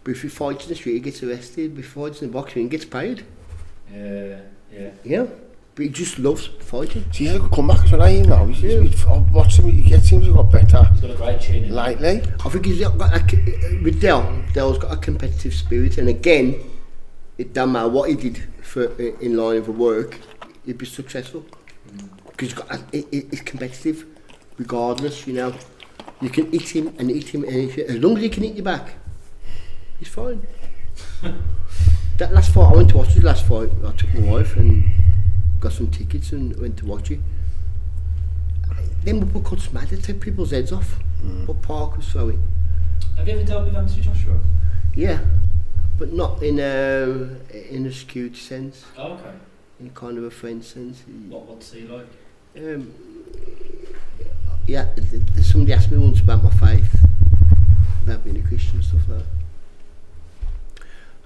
but if he fights in the street, he gets arrested. If he fights in the boxing, he gets paid. Yeah. Yeah. But he just loves fighting. So he's like a comeback as well, ain't he? Now I've watched him. He seems to have got better. He's got a great chin. Lately, I think he's got with Dell's got a competitive spirit, and again, it don't matter what he did in line of work, he'd be successful because he's competitive, regardless. You know, you can hit him and as long as he can hit you back, he's fine. That last fight, I went to watch his last fight. I took my wife and got some tickets and went to watch it. Them uppercuts mad, they take people's heads off. What Park was throwing. Have you ever dealt with Anthony Joshua? Yeah, but not in a security sense. Oh, okay. In kind of a friend sense. What's he like? Yeah, somebody asked me once about my faith, about being a Christian and stuff like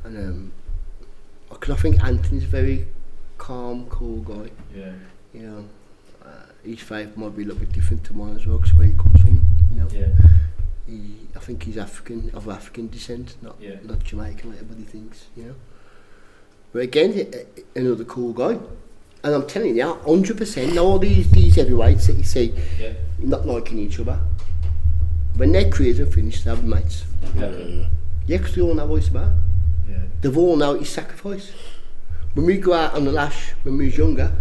that. And because I think Anthony's a very calm, cool guy. Yeah. You know, his faith might be a little bit different to mine as well, because where he comes from, you know. Yeah. I think he's of African descent, not Jamaican like everybody thinks, you know. But again, another cool guy. And I'm telling you, 100%, all these heavyweights that you see, not liking each other, when their careers are finished, they'll be mates. Yeah, because they all know what it's about. Yeah. They've all know it's sacrifice. When we go out on the lash, when we was younger,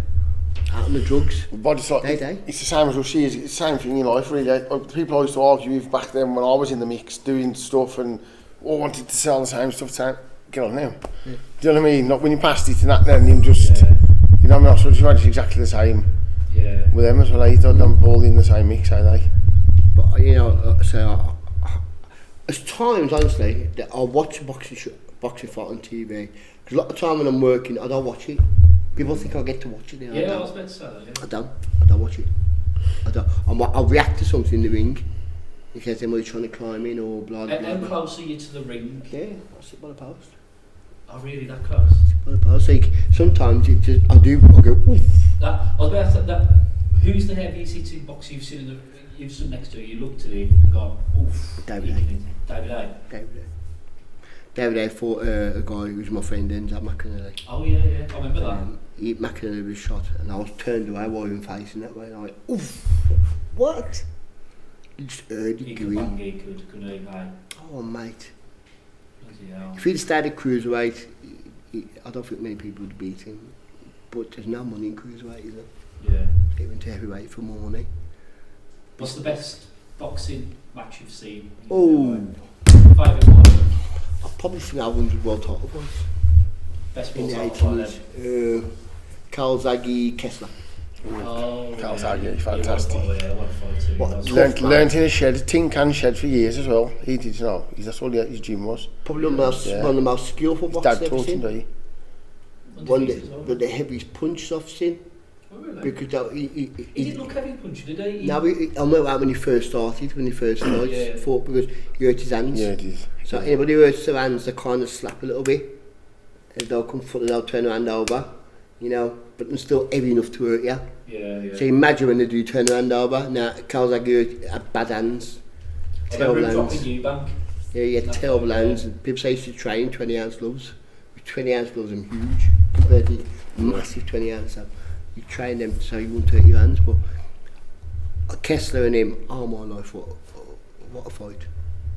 out on the drugs, but it's like, it's the same as what she is. It's the same thing in life, really. Like, the people I used to argue with back then when I was in the mix, doing stuff and all wanted to sell the same stuff, saying, get on now. Yeah. Do you know what I mean? Not when you passed it and that, then you just, you know what I mean? So it's exactly the same with them as well. They don't all in the same mix, are they? But, you know, so there's times, honestly, that I'll watch a boxing fight on TV. Because a lot of time when I'm working, I don't watch it. People think I get to watch it. I was meant to say that. I don't watch it. I'll react to something in the ring. In case somebody's trying to climb in or blah blah blah. How close are you to the ring? Yeah, I sit by the post. Oh, really? That close? Sit by the post. So sometimes I'll go, oof. I was about to say that. Who's the heaviest hitting boxer you've seen you've stood next to? You looked at him and got, oof. David A. David A. David A fought a guy who was my friend Enzo McInerney. Oh yeah, I remember that. McInerney was shot and I was turned away while he was facing that way and I went, oof, what? You just heard it go in. He could, couldn't he? Aye. Oh mate. Bloody hell. If he'd stayed at cruiserweight, I don't think many people would beat him. But there's no money in cruiserweight, is there? Yeah. He went to heavyweight for more money. What's the best boxing match you've seen? Oh. Favourite one? I probably think I 100 world title fights. Best In the world title 80s. Calzaghe, Kessler. Oh, Calzaghe, yeah. fantastic. Yeah, I want to fight too. What? That was- Learned in a shed, tin can shed for years as well. He did, you know. That's all his gym was. Probably one of the most skillful His boxers dad I've ever taught him, seen. did he? One Undefeated as well. of the heaviest punches I've seen. Oh, really? Because that, He didn't look heavy puncher, did he? I remember that when he first started, when he first fought, because he hurt his hands. Yeah, it is. So anybody who hurts their hands, they kind of slap a little bit, and they'll come forward, they'll turn around over, you know, but they're still heavy enough to hurt you. Yeah. So imagine when they do turn around over. Now, Calzaghe had bad hands, terrible hands. Eubank. Yeah, he had terrible hands. And people say he used to train 20-ounce gloves. With 20-ounce gloves, are huge compared to massive 20-ounce. So you train them so you won't hurt your hands. But Kessler and him, oh my life, what a fight.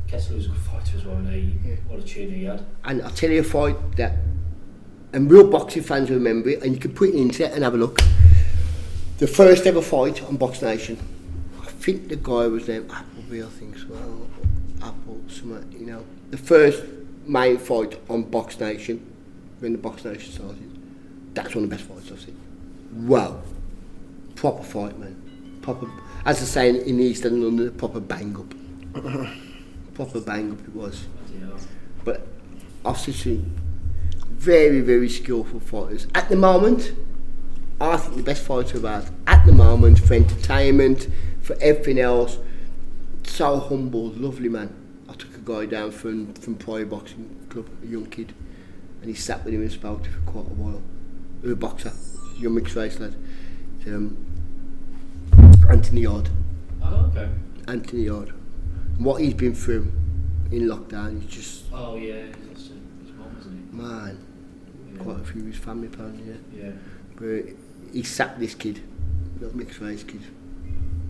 Kessler was a good fighter as well, and what a chin he had. And I'll tell you a fight that, and real boxing fans will remember it, and you can put it into it and have a look. The first ever fight on Box Nation, I think the guy was named Appleby, I think so, Apple, something, you know. The first main fight on Box Nation, when the Box Nation started, that's one of the best fights I've seen. Wow. Proper fight, man. Proper, as I say in East London, proper bang up. Proper bang up it was. But I've seen very, very skillful fighters. At the moment, I think the best fighter I've had at the moment, for entertainment, for everything else, so humble, lovely man. I took a guy down from Priory Boxing Club, a young kid, and he sat with him and spoke to him for quite a while. He was a boxer, young mixed race lad. Anthony Yard. Oh, okay. Anthony Yard. And what he's been through in lockdown, he's just... Oh, yeah, that's his mum, isn't he? Man, Yeah. quite a few of his family apparently, Yeah. But he sacked this kid, little mixed race kid,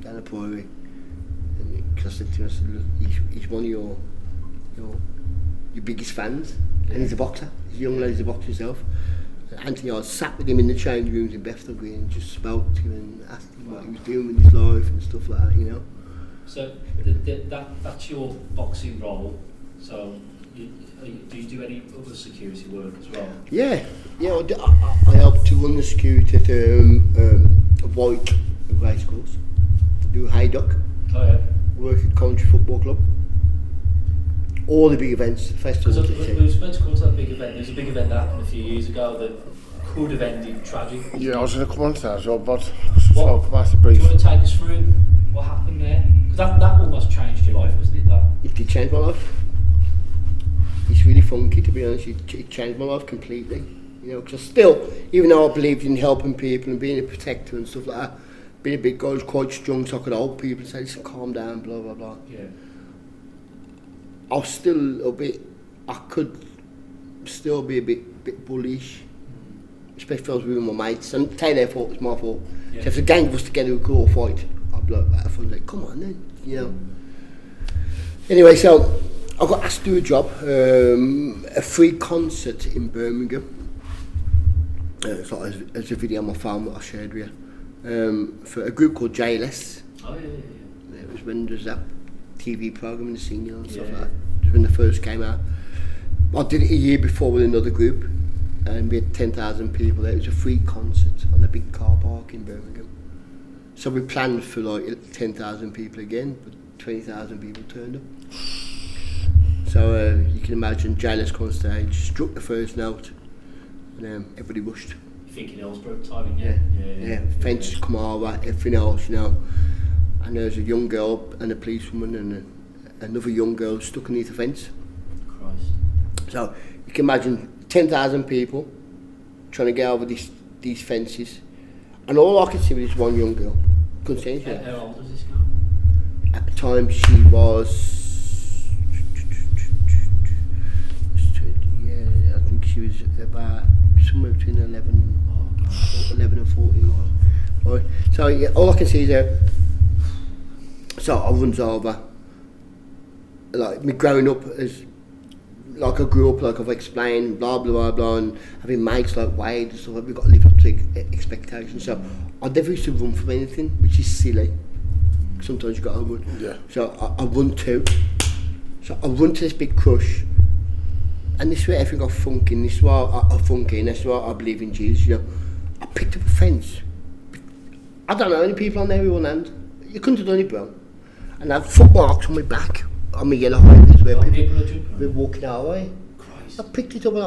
down the Priory. And cause I said to him, I said, look, he's one of your biggest fans, and he's a boxer. He's a young lad, he's a boxer himself. And Anthony, I sat with him in the change rooms in Bethnal Green and just spoke to him and asked him what he was doing with his life and stuff like that, you know. So that's your boxing role. So do you do any other security work as well? Yeah, I helped to run the security at a White racecourse. Do Haydock. Oh yeah. Work at Country Football Club. All the big events, festivals. Because we were supposed to come to that big event. There was a big event that happened a few years ago that could have ended tragic. Yeah, I was going to come on to that as well, but What? so massive Do brief. you want to take us through what happened there? Because that almost changed your life, wasn't it? That. It did change my life. It's really funky, to be honest. It changed my life completely. You know, because still, even though I believed in helping people and being a protector and stuff like that, being a big guy was quite strong, so I could hold people and say, listen, calm down, blah, blah, blah. Yeah. I was still a little bit, I could still be a bit bullish, especially if I was with my mates. And tell their fault, it's my fault. Yeah. So if the gang was together, we could all fight. I'd be like, come on then, you know. Anyway, so I got asked to do a job, a free concert in Birmingham. It's like as a video on my phone that I shared with you, for a group called JLS. Oh yeah. It was when there was that TV programme in the senior and stuff Yeah. like that. It was when they first came out. I did it a year before with another group, and we had 10,000 people there. It was a free concert on a big car park in Birmingham. So we planned for like 10,000 people again, but 20,000 people turned up. So you can imagine JLS on stage, struck the first note, and everybody rushed. You thinking Hillsborough timing? Yeah. Fences come over, everything else, you know. And there's a young girl and a policewoman and another young girl stuck underneath the fence. Christ. So you can imagine 10,000 people trying to get over these fences, and all I could see was this one young girl. consent, yeah. How old was this girl? At the time she was... Yeah, I think she was about somewhere between 11 and 14. Right. So yeah, all I can see is so I runs over. Like me growing up as like I grew up, like I've explained, blah blah blah blah, and having mates like Wade and stuff. We've got to live up to expectations. So I never used to run from anything, which is silly. Sometimes you got to run. Yeah. So I run too. So I run to this big crush, and this is where everything got funky. And this is why I funky, and this is why I believe in Jesus. You know, I picked up a fence. I don't know any people on there with one hand. You couldn't have done it, bro. And I had foot marks on my back, on my yellow highways where people were walking our way. Christ. I picked it up and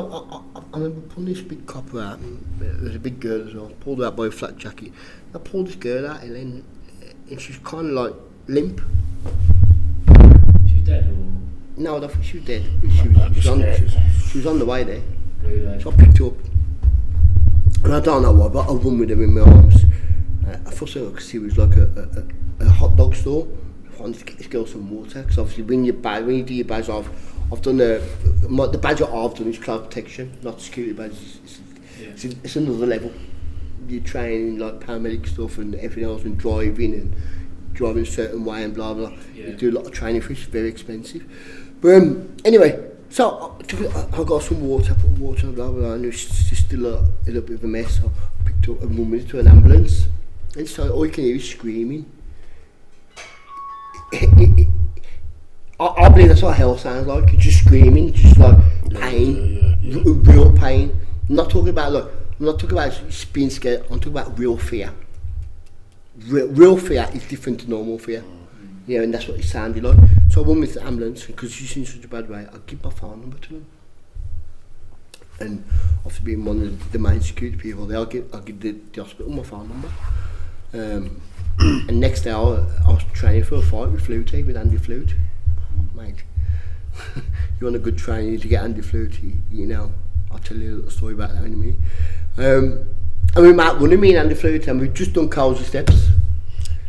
I remember pulling this big copper out. There was a big girl as well. Pulled her out by a flat jacket. I pulled this girl out and she was kind of like limp. She was dead or? No, I don't think she was dead. She was on the way there. Really? So I picked her up. And I don't know why, but I run with her in my arms. I thought so because she was like a hot dog store. I wanted to get this girl some water because obviously when you do your badge, I've done the badge I've done is cloud protection, not security badge. It's another level. You train like paramedic stuff and everything else, and driving a certain way and blah blah. Yeah. You do a lot of training for it. It's very expensive. But anyway, so I got some water, put water and blah blah, and it was just still a little bit of a mess. So I picked up and run with it to an ambulance. And so all you can hear is screaming. I believe that's what hell sounds like. It's just screaming, just like pain, real pain. I'm not talking about being scared. I'm talking about real fear. Real fear is different to normal fear. Yeah, and that's what it sounded like. So I went with the ambulance because she's in such a bad way. I give my phone number to them. And after being one of the main security people there, I'll give the hospital my phone number. And next day I was training for a fight with Flutie, with Andy Flute. Mate, you want a good training, you need to get Andy Flute, you know. I'll tell you a little story about that in a minute. And we might running me and Andy Flute, and we've just done Colsey Steps.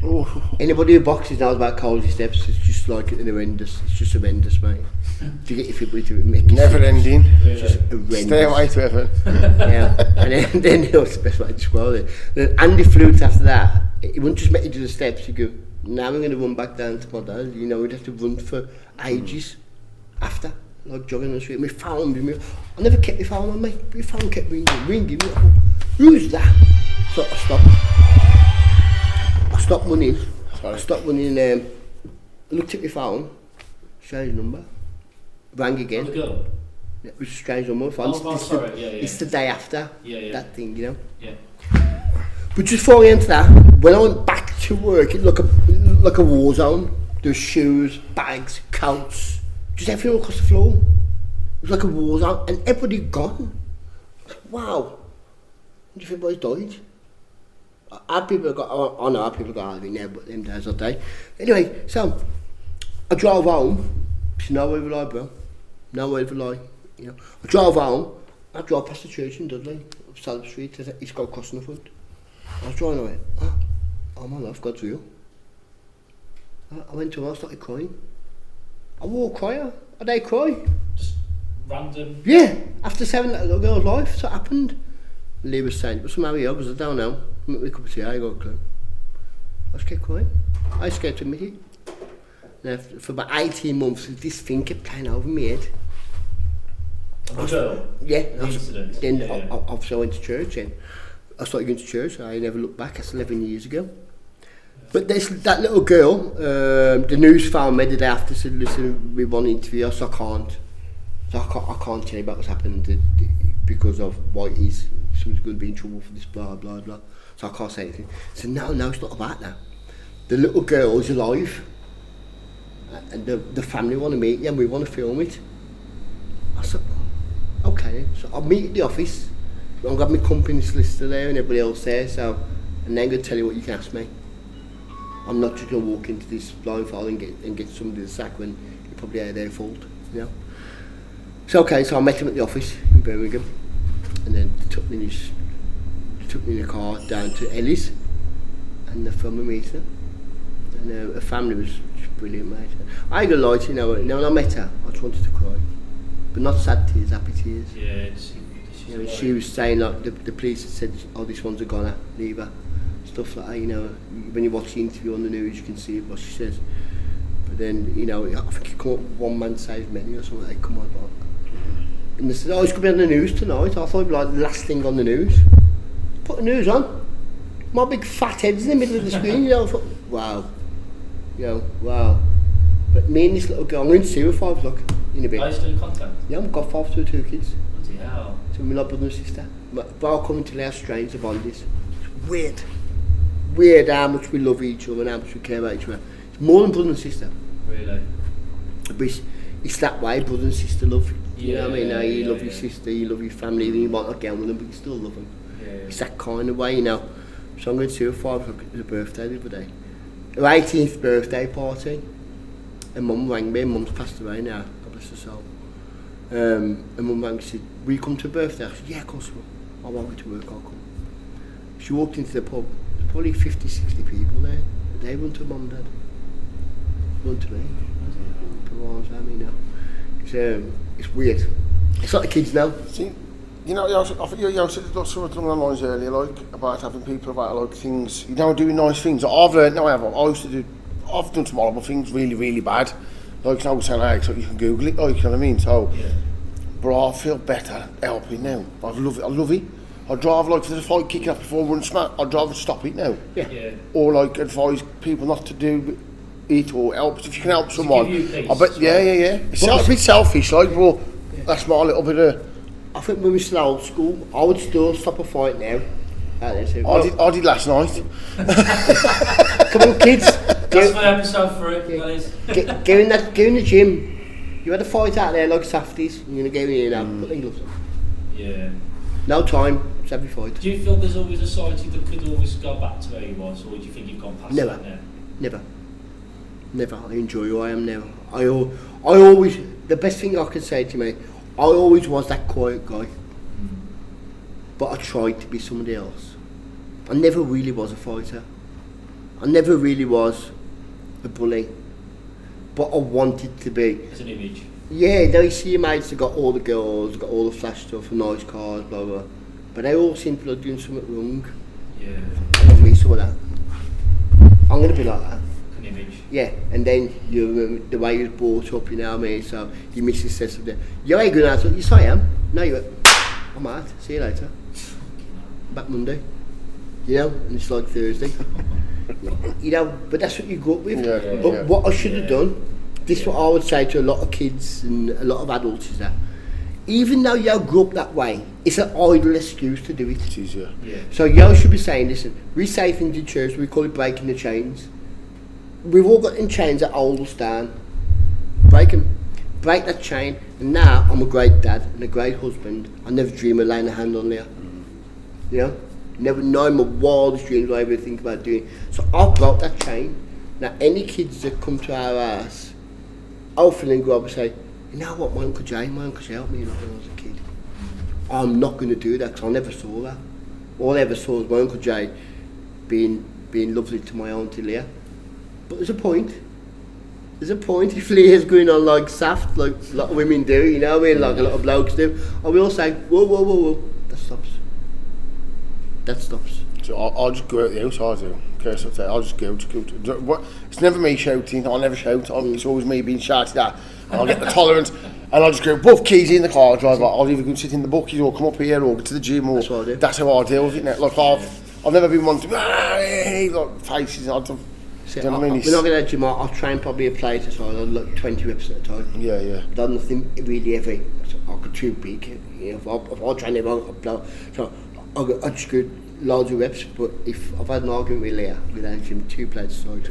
Oh. Anybody who boxes knows about Colsey Steps. It's just like horrendous. It's just horrendous, mate. To get your fit with it, make never ending. Just horrendous. Stay away to heaven. Yeah, and then it was the best way to describe it. Then Andy Flute after that, he wouldn't just make you do the steps. He'd go, now I'm going to run back down to my dad. You know, we'd have to run for ages after, like jogging on the street. My phone, I never kept my phone on me. My phone kept ringing. Who's that? So I stopped running. Sorry. I stopped running. Looked at my phone. Strange number. Rang again. The girl? It was a strange number. It's the day after that thing, you know. Yeah. But just before we enter that, when I went back to work, it looked like a war zone. There was shoes, bags, coats, just everything across the floor. It was like a war zone, and everybody gone. Wow. Do you think everybody's died? Our people got, I know our people got out of it now, but them days are dead. Anyway, so I drove home. It's nowhere to lie, bro. Nowhere to lie. You know, I drove home. I drove past the church in Dudley, up Salop Street. It's got a cross in the front. I was driving away. Oh my life, God's real. I went to her, I started crying. I wore a crier. I did cry. Just random. Yeah, after saving that little girl's life, so it happened. Lee was saying, but somehow he because I don't know. Make me a cup of tea, I got a clue. I just kept crying. I was scared to admit it. And for about 18 months, this thing kept playing over my head. The girl? Yeah. The incident? Then Yeah. obviously I went to church and I started going to church. I never looked back. That's 11 years ago. But there's that little girl, the news found me the day after, said, listen, we want to interview her, so I can't tell you about what's happened because of what it is. Someone's going to be in trouble for this, blah, blah, blah. So I can't say anything. So no, it's not about that. The little girl is alive. And the family want to meet you and we want to film it. I said, okay. So I'll meet at the office. I'm going to have my company solicitor there and everybody else there. So, and then I'm going to tell you what you can ask me. I'm not just going to walk into this blindfold and get somebody to sack when you probably had their fault, you know. So okay, so I met him at the office in Birmingham, and then they took me in the car down to Ellie's, and the film meeting her. And her family was just brilliant, mate. I ain't gonna lie to you, when I met her, I just wanted to cry. But not sad tears, happy tears. Yeah, She was saying like the police had said, oh, this one's a goner, leave her. Stuff like that, when you watch the interview on the news, you can see what she says. But then, I think it come up, one man saves many or something, they come on back. And they said, oh, it's going to be on the news tonight. I thought it'd be like the last thing on the news. Put the news on. My big fat head's in the middle of the screen, I thought, wow. Wow. But me and this little girl, I'm going to see her 5 o'clock in a bit. Are you still in contact? Yeah, I've got 5 to 2 kids. Bloody hell. So my brother and sister. But I'll come to how strange the bond is. It's weird. Weird how much we love each other and how much we care about each other. It's more than brother and sister. Really? But it's that way, brother and sister love. You know what I mean? You love your sister, you love your family, then you might not get on with them, but you still love them. Yeah. It's that kind of way, So I'm going to see her 5 o'clock. It was her birthday the other day. Her 18th birthday party. And Mum rang me, and Mum's passed away now, God bless her soul. And Mum rang and said, will you come to her birthday? I said, yeah, of course I will. I won't go to work, I'll come. She walked into the pub, there's probably 50, 60 people there. They run to Mum and Dad. Run to me. Put arms around me now. It's weird. It's like the kids now. See, I think you said something along the lines earlier, about having people about things, doing nice things. I've learned now. I've done some horrible things, really, really bad. I was saying, so you can Google it, you know what I mean? So, yeah. But I feel better helping now. I love it. I'd rather, if there's a fight kicking up before one smack, I'd rather stop it now. Yeah. Or advise people not to do it or help. If you can help someone, peace, I bet, yeah. It's a bit selfish, but that's my little bit of... I think when we still old school, I would still stop a fight now. I did last night. Come on, kids. That's my episode for it, guys. Go in the gym. You had a fight out there like safties. You're going to go in now. Put the gloves on. Yeah. No time. It's every fight. Do you feel there's always a side to you that could always go back to where you was, or do you think you've gone past that now? Never. I enjoy who I am now. I always... The best thing I can say to me, I always was that quiet guy. But I tried to be somebody else. I never really was a fighter. I never really was a bully. But I wanted to be. As an image? Yeah, you see your mates that got all the girls, got all the flash stuff, nice cars, blah, blah. But they all seem to be doing something wrong. Yeah. I want to be some of that. I'm going to be like that. An image? Yeah, and then the way you was brought up, you know what I mean? So your missus says something. You ain't going out. Yes, I am. No, you went, I'm out. See you later. Back Monday, and it's like Thursday, but that's what you grew up with. But what I should have done, this is what I would say to a lot of kids and a lot of adults, is that even though you grew up that way, it's an idle excuse to do it. It is, yeah. So you should be saying, listen, we say things in church, we call it breaking the chains. We've all got in chains that hold us down. Break them. Break that chain, and now I'm a great dad and a great husband. I never dream of laying a hand on Leah. Never know in my wildest dreams what I ever think about doing. So I broke that chain. Now any kids that come to our house, I'll feel and go up and say, you know what, my Uncle Jay helped me when I was a kid. I'm not going to do that because I never saw that. All I ever saw was my Uncle Jay being lovely to my Auntie Leah. But there's a point. If Leah's going on like saft, like a lot of women do, you know what I mean, like a lot of blokes do, I will say, whoa, that stops. So I'll just go out the house, I do. Okay, I'll just go. It's never me shouting, I'll never shout, it's always me being shouted at, and I'll get the tolerance, and I'll just go, both keys in the car, drive out. I'll either go sit in the bucket, or come up here, or go to the gym, or that's what I do. That's how I deal with it now. I've never been one to, faces, you know what I mean? We're not going to gym, I'll train probably a plate or so, I'll look 20 reps at a time. Yeah. I've done nothing really heavy, so I could too big, if I train it wrong, so I just go loads of reps, but if I've had an argument with Leah, I'm going to gym 2 plates aside.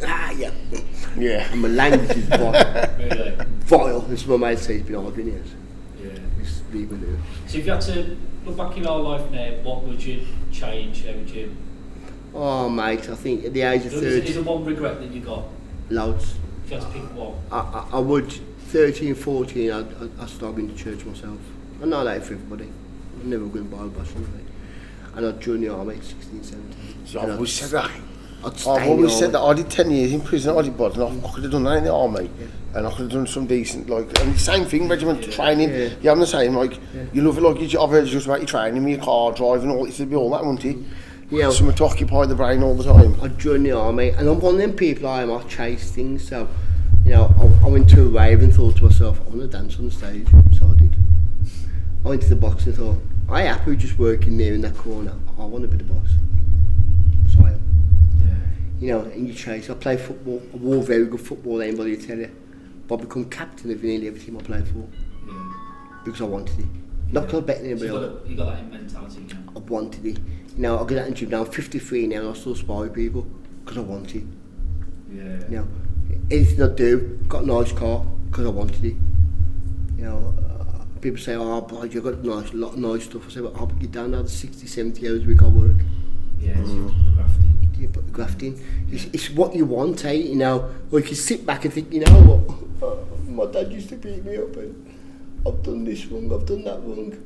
Yeah. And my language is vile. Really? Vile. This is what my mate says, he's been arguing years. Yeah. It's really new. So if you had to look back in our life now, what would you change? How would you... Oh mate, I think at the age of 30... Is there one regret that you got? Loads. If you had to pick one? I would, 13, 14, I'd start going to church myself. I know that for everybody. I'm never going to buy a bus or anything. And I'd join the army at 16, 17. So I always said that. I'd stay I've always in said the that I did 10 years in prison, I did bud, and I could have done that in the army, and I could have done some decent, like, and the same thing, regimental training, yeah, I'm the same, like, you love it, like, I've heard just about your training, with your car driving, all, it'd be all that, wouldn't it? Yeah. Something to occupy the brain all the time. I joined the army, and I'm one of them people, I chase things, so, you know, I went to a rave and thought to myself, I want to dance on the stage, so I did. I went to the box and thought, I happy just working there in that corner, I want to be the boss. So I am. Yeah. You know, and you chase, I play football, I wore very good football, anybody will tell you, but I become captain of nearly every team I played for. Yeah. Because I wanted it. Not because I bet anybody else. You got that mentality, you know? I wanted it. You know, I got out in the gym now, I'm 53 now, and I still spar with people because I want it. Yeah. You know, anything I do, got a nice car because I wanted it. You know, people say, oh, but you've got a lot of nice stuff. I say, well, I'll get down now to 60, 70 hours a week I work. Yeah, so you put the graft in. You put the graft in. It's what you want, eh? You know, or you can sit back and think, you know what, my dad used to beat me up and I've done this wrong, I've done that wrong.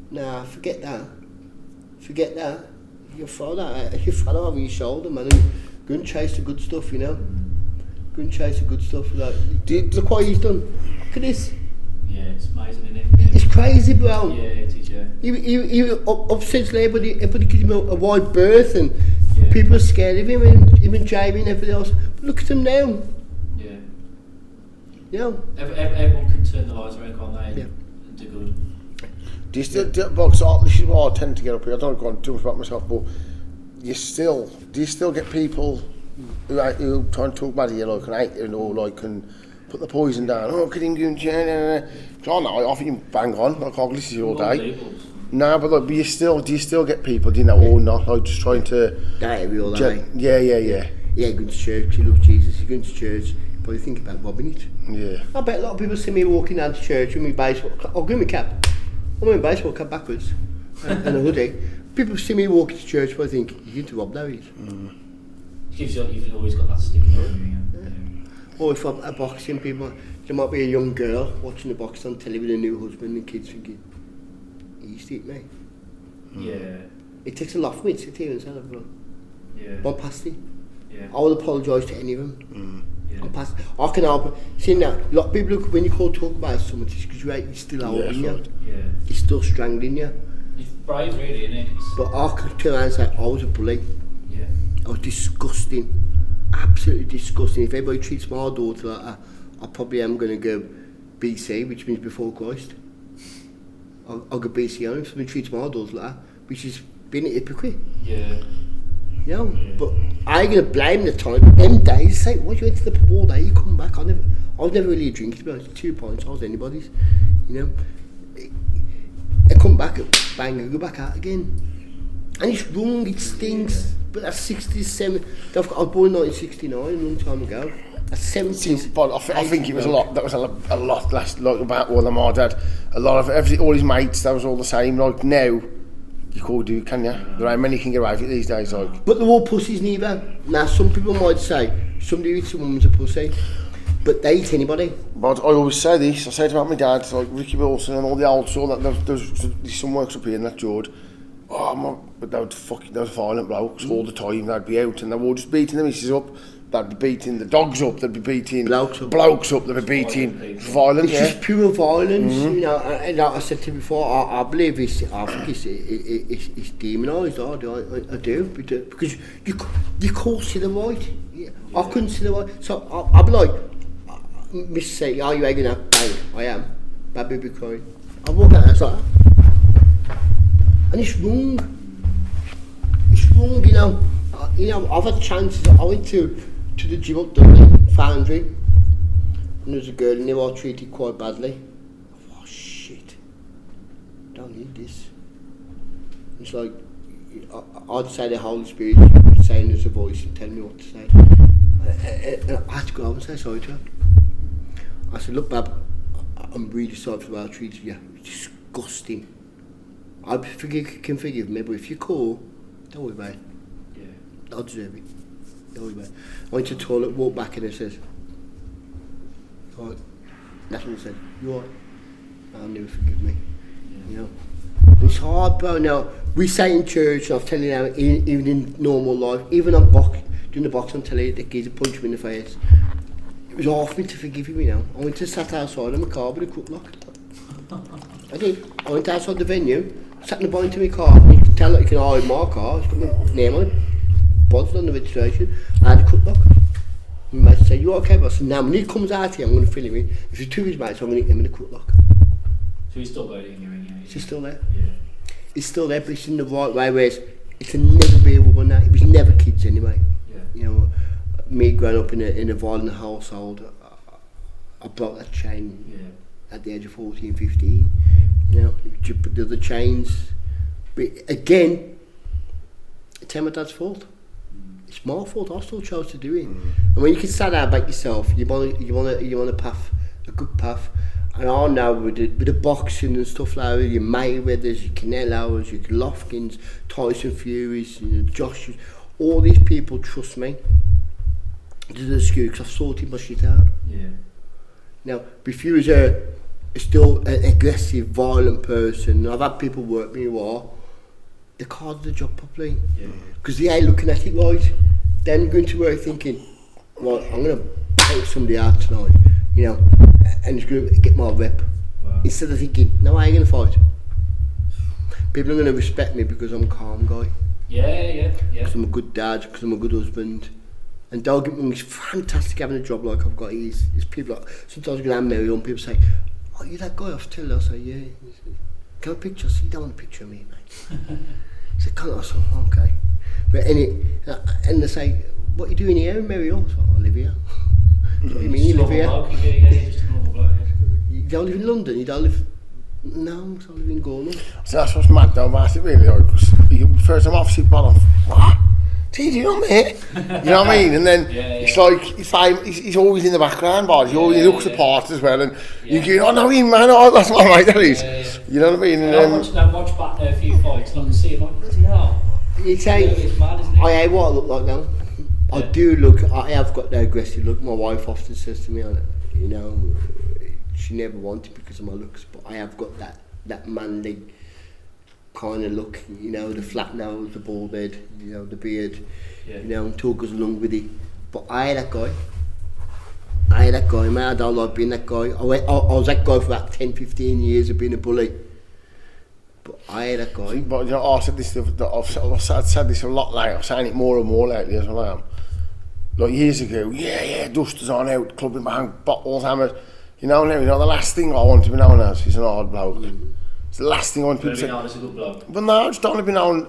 Nah, forget that. Forget that. You throw that over your shoulder, man, and go and chase the good stuff, you know. Go and chase the good stuff. Like, look what he's done. Look at this. Yeah, it's amazing, isn't it? It's crazy, bro. Yeah, it is, yeah. He obsessively, everybody gives him a wide berth, and people are scared of him, and even Jamie and everybody else. But look at him now. Yeah. You know. Everyone can turn the lights around, can't they? And do good. Do you still, this is why I tend to get up here, I don't go on too much about myself, but do you still get people who try and talk bad of you, like, and hate you, or like, and put the poison down, oh, could him go and so no, I think you bang on, like, I'll listen to you all day. No, but like, do you still get people, do you know, or not, like, just trying to... Every all day. Yeah. Yeah, going to church, you love Jesus, you're going to church, but you think about robbing it. Yeah. I bet a lot of people see me walking down to church with my baseball cap, I'll give me cap. I'm wearing a baseball cap backwards and a hoodie. People see me walking to church, but I think, you're going to rob those. You've always got that stick on you. Or if I'm at boxing, people, there might be a young girl watching the box on telly with a new husband and kids thinking, he used to eat me. Yeah. It takes a lot for me to sit here and say that, bro. Yeah. I'm past it. Yeah. I will apologise to any of them. Yeah. I'm past it. I can help it. See now, a lot of people, look, when you call talk about someone, it's because it's still holding you. Yeah. It's still strangling you. It's brave, really, isn't it? But I could turn around and say, I was a bully. Yeah. I was disgusting. Absolutely disgusting. If everybody treats my daughter like that, I probably am going to go BC, which means before Christ. I'll go BC on if somebody treats my daughter like that, which is being a hypocrite. Yeah. You know? Yeah. But I ain't going to blame the time. Them days, say, why you went to the pub all day, you come back. I was never really a drinker, to be honest. 2 pints, I was anybody's. You know? I come back, bang, I go back out again. And it's wrong, it stinks. But that's 67. I was born in 1969, a long time ago. That's 70s. But I think it was a lot. That was a lot less like about all of my dad. A lot of everything, all his mates. That was all the same. Like now, you can't do, can you? There ain't many can get away with it these days. Like, but they're all pussies neither. Now some people might say somebody who eats a woman's a pussy, but they eat anybody. But I always say this. I said about my dad, like Ricky Wilson and all the old sort. That there's some works up here in that George. But they were violent blokes all the time. They'd be out and they were just beating the missus up. They'd be beating the dogs up. They'd be beating blokes up. They'd be beating violent. It's just pure violence, you know. And like I said to you before, I believe I think it's demonised. I do because you can't see the right. I couldn't see the right. So I'd be like, Miss say, are you egging up? Bang, I am. Bad baby crying. I walk out and like, and it's wrong. It's wrong, you know. I've had chances. I went to the gym up Dundee, Foundry, and there was a girl in there I treated quite badly. Oh shit! Don't need this. It's like I'd say the Holy Spirit saying there's a voice and telling me what to say. And I had to go over and say sorry to her. I said, look, Bab, I'm really sorry for how I treated you. It's disgusting. I can forgive me, but if you call, don't worry about it. Yeah. I deserve it. Don't worry about it. I went to the toilet, walked back, and it says, "Alright." That's what I said. You alright? I'll never forgive me. Yeah. You know. It's hard, bro. Now, we say in church, and I'm telling you now, even in normal life, even on doing the box on telly, the kids punch me in the face. It was hard for me to forgive him, you know. I went to sat outside in my car with a cut lock. I did. I went outside the venue, sat in the bonnet of my car, and you can tell that you can hide my car, it's got my name on it, buzzed on the registration, I had a cut lock. My mate said, "You okay, boss?" I said, "Now, when he comes out here, I'm going to film him. If it's two of his mates, I'm going to hit him in a cut lock." So he's still voting in your ring, yeah? He's still there. Yeah. It's still there, but it's in the right way, whereas it can never be a woman now. It was never kids anyway. Yeah. You know, me growing up in a violent household, I broke that chain at the age of 14, 15. You know, the other chains. But again, it's my dad's fault. It's my fault. I still chose to do it. And when you can stand out about yourself, you want a path, a good path. And I know with the boxing and stuff like that, your Mayweathers, your Canelos, your Golovkins, Tyson Furies, Josh, all these people trust me to do the skew because I've sorted my shit out. Yeah. Now, if you was still an aggressive, violent person, I've had people work me who are, they can't do the job properly. Because they ain't looking at it right. Then going to work thinking, well, I'm going to take somebody out tonight, you know, and it's going to get my rep. Wow. Instead of thinking, no, I ain't going to fight. People are going to respect me because I'm a calm guy. Yeah. Because I'm a good dad, because I'm a good husband. And don't get me wrong, it's fantastic having a job like I've got. It's people like, sometimes I go down Mary and people say, "Oh, you that guy off Tiller?" I say, "Yeah." Can I picture? I say, "You don't want a picture of me, mate." I said, "Can't I?" say, "Okay." But and they say, "What are you doing here, Mary?" I say, "I live here." What do you mean you live here? Yeah, just a normal bloke, You don't live in London, you don't live... No, I live in Gornal. So that's what's mad though about it really, like, because first I'm obviously bottom, what? Did you know me? You know what I mean? And then it's like he's always in the background, but he looks the part as well, and you go, "Oh no, him man, oh, that's my mate, that is." You know what I mean? And I watch back now a few fights and I can see him like, bloody hell. It's mad, isn't it? I hate what I look like now. I do look, I have got the aggressive look. My wife often says to me, you know, she never wanted because of my looks, but I have got that manly kind of look, you know, the flat nose, the bald head, you know, the beard, you know, and talk goes along with it. But I hate that guy, man. I don't like being that guy. I was that guy for about 10, 15 years of being a bully. But I hate that guy. But you know, I said this, I've said this a lot lately, I'm saying it more and more lately as well I am. Like years ago, dusters on out, clubbing behind bottles, hammers. You know, now, the last thing I want to be known as is an hard bloke. It's the last thing I want people to say. Known as a good bloke. But no, I just don't want to be known.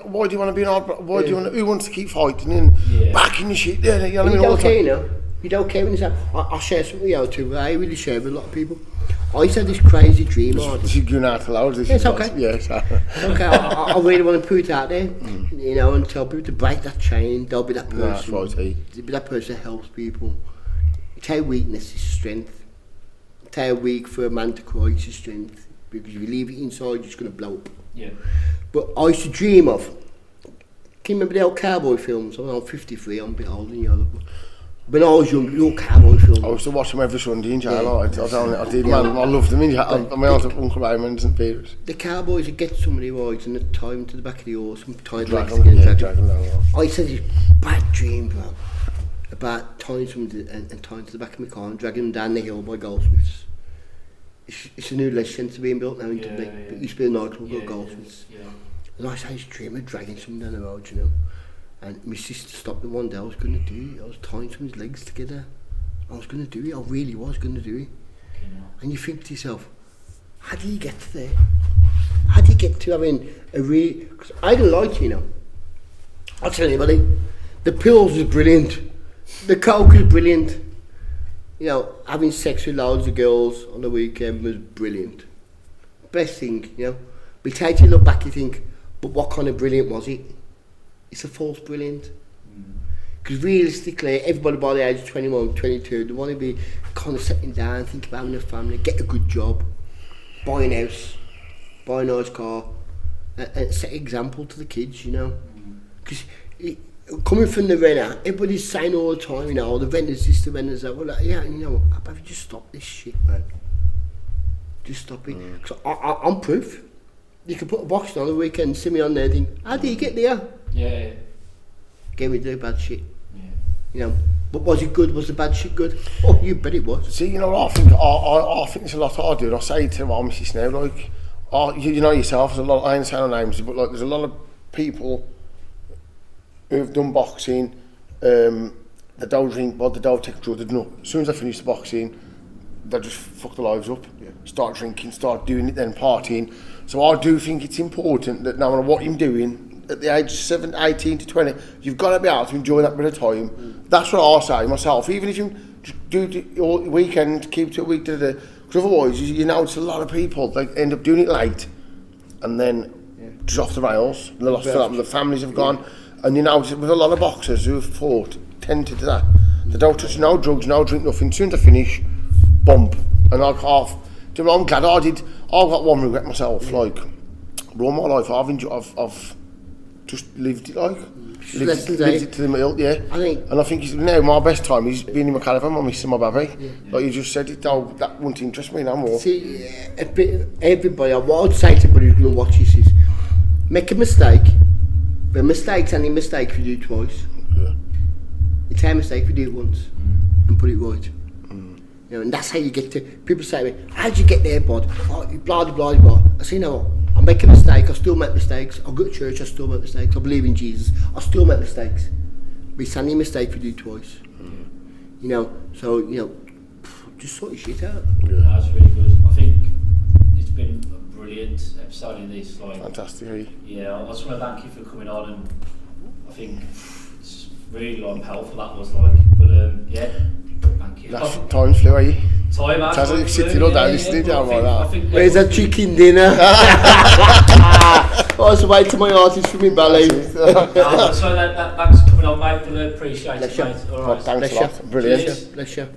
Why do you want to be an hard bloke? Why do you want to, who wants to keep fighting and backing your shit there? You know what I mean? You don't care, you know. You don't care when you say, I share something with you too, I really share with a lot of people. I used to have this crazy dream. This is going out loud. It's okay. Yes. Okay, I really want to put it out there, you know, and tell people to break that chain. There'll be that person. That's right, There'll be that person that helps people. It's how weakness is strength. It's how weak for a man to cry is strength. Because if you leave it inside, you're just going to blow up. Yeah. But I used to dream of, can you remember the old cowboy films? I'm 53, I'm a bit older than you. When I was young, all cowboy films. I used to watch them every Sunday in jail. I did, man. I loved them in jail. I mean, I was at Uncle Raymond's and Peter's. The cowboys would get somebody right and they'd tie them to the back of the horse and tie the legs Drag together. them down. I used to have this bad dream, bro, about tying somebody and tying to the back of my car and dragging them down the hill by Goldsmiths. It's a new leisure centre being built now in Dudley, but it used to be a nightclub called Goldsmiths. And I used to have this dream of dragging someone down the road, you know. And my sister stopped me one day. I was going to do it. I was tying someone's legs together. I was going to do it. I really was going to do it. And you think to yourself, how do you get to there? How do you get to having a really... Because I don't like it, you know. I'll tell anybody, the pills was brilliant. The coke was brilliant. You know, having sex with loads of girls on the weekend was brilliant. Best thing, you know. But take you look back, you think, but what kind of brilliant was it? It's a false brilliant. Because realistically, everybody by the age of 21, 22, they want to be kind of settling down, think about having a family, get a good job, buy a house, buy a nice car, and set an example to the kids, you know. Because coming from the Renner, everybody's saying all the time, you know, the Renner's this, the Renner's that. Well, like, yeah, you know, how about you just stop this shit, man? Just stop it. Because I'm proof. you could put a box on the weekend, see me on there, think, how do you get there? Yeah. Gave me the bad shit. Yeah. You know, but was it good? Was the bad shit good? Oh, you bet it was. See, you know what I think? I think there's a lot I do. I say to my missus now, like, you know yourself, there's a lot, I ain't saying no names, but like, there's a lot of people who've done boxing, that don't drink, but they don't take drugs, they don't. As soon as they finish the boxing, they just fuck their lives up. Yeah. Start drinking, start doing it, then partying. So I do think it's important that no matter what you're doing, at the age of 18 to 20, you've got to be able to enjoy that bit of time. That's what I say myself. Even if you just do it all weekend, keep to a week, because otherwise, you know, it's a lot of people, they end up doing it late, and then just off the rails. The lost the families have gone, and you know, with a lot of boxers who have fought, tend to do that. They don't touch no drugs, no drink, nothing. As soon as they finish, bump, and I'm glad I did. I've got one regret myself. Like, all my life, I've just lived it like. Lived it to the middle, yeah. I think now my best time is being in my caravan, my miss and my baby. Yeah. Like you just said, that wouldn't interest me no more. See, everybody, what I'd say to everybody who's going to watch this is, make a mistake, but a mistake's only a mistake if you do it twice. Yeah. It's a mistake if you do it once and put it right. You know, and that's how you get to. People say to me, how'd you get there, bud? Oh, blah, blah, blah. I say, no, I make a mistake, I still make mistakes. I go to church, I still make mistakes. I believe in Jesus, I still make mistakes. But it's only a mistake if you do it twice. You know, so, you know, just sort your shit out. Yeah. No, that's really good. I think it's been a brilliant episode in this. Like, fantastic. Yeah, I just want to thank you for coming on, and I think it's really helpful that was like. But yeah. Thank you. Time flew, are you? Time has flew. Sitting all down listening down like that. Where's that chicken dinner? I was waiting to my artist for me ballet. So thanks for coming on, mate. Appreciate it, mate. All right. Thanks a lot. Brilliant. Bless you.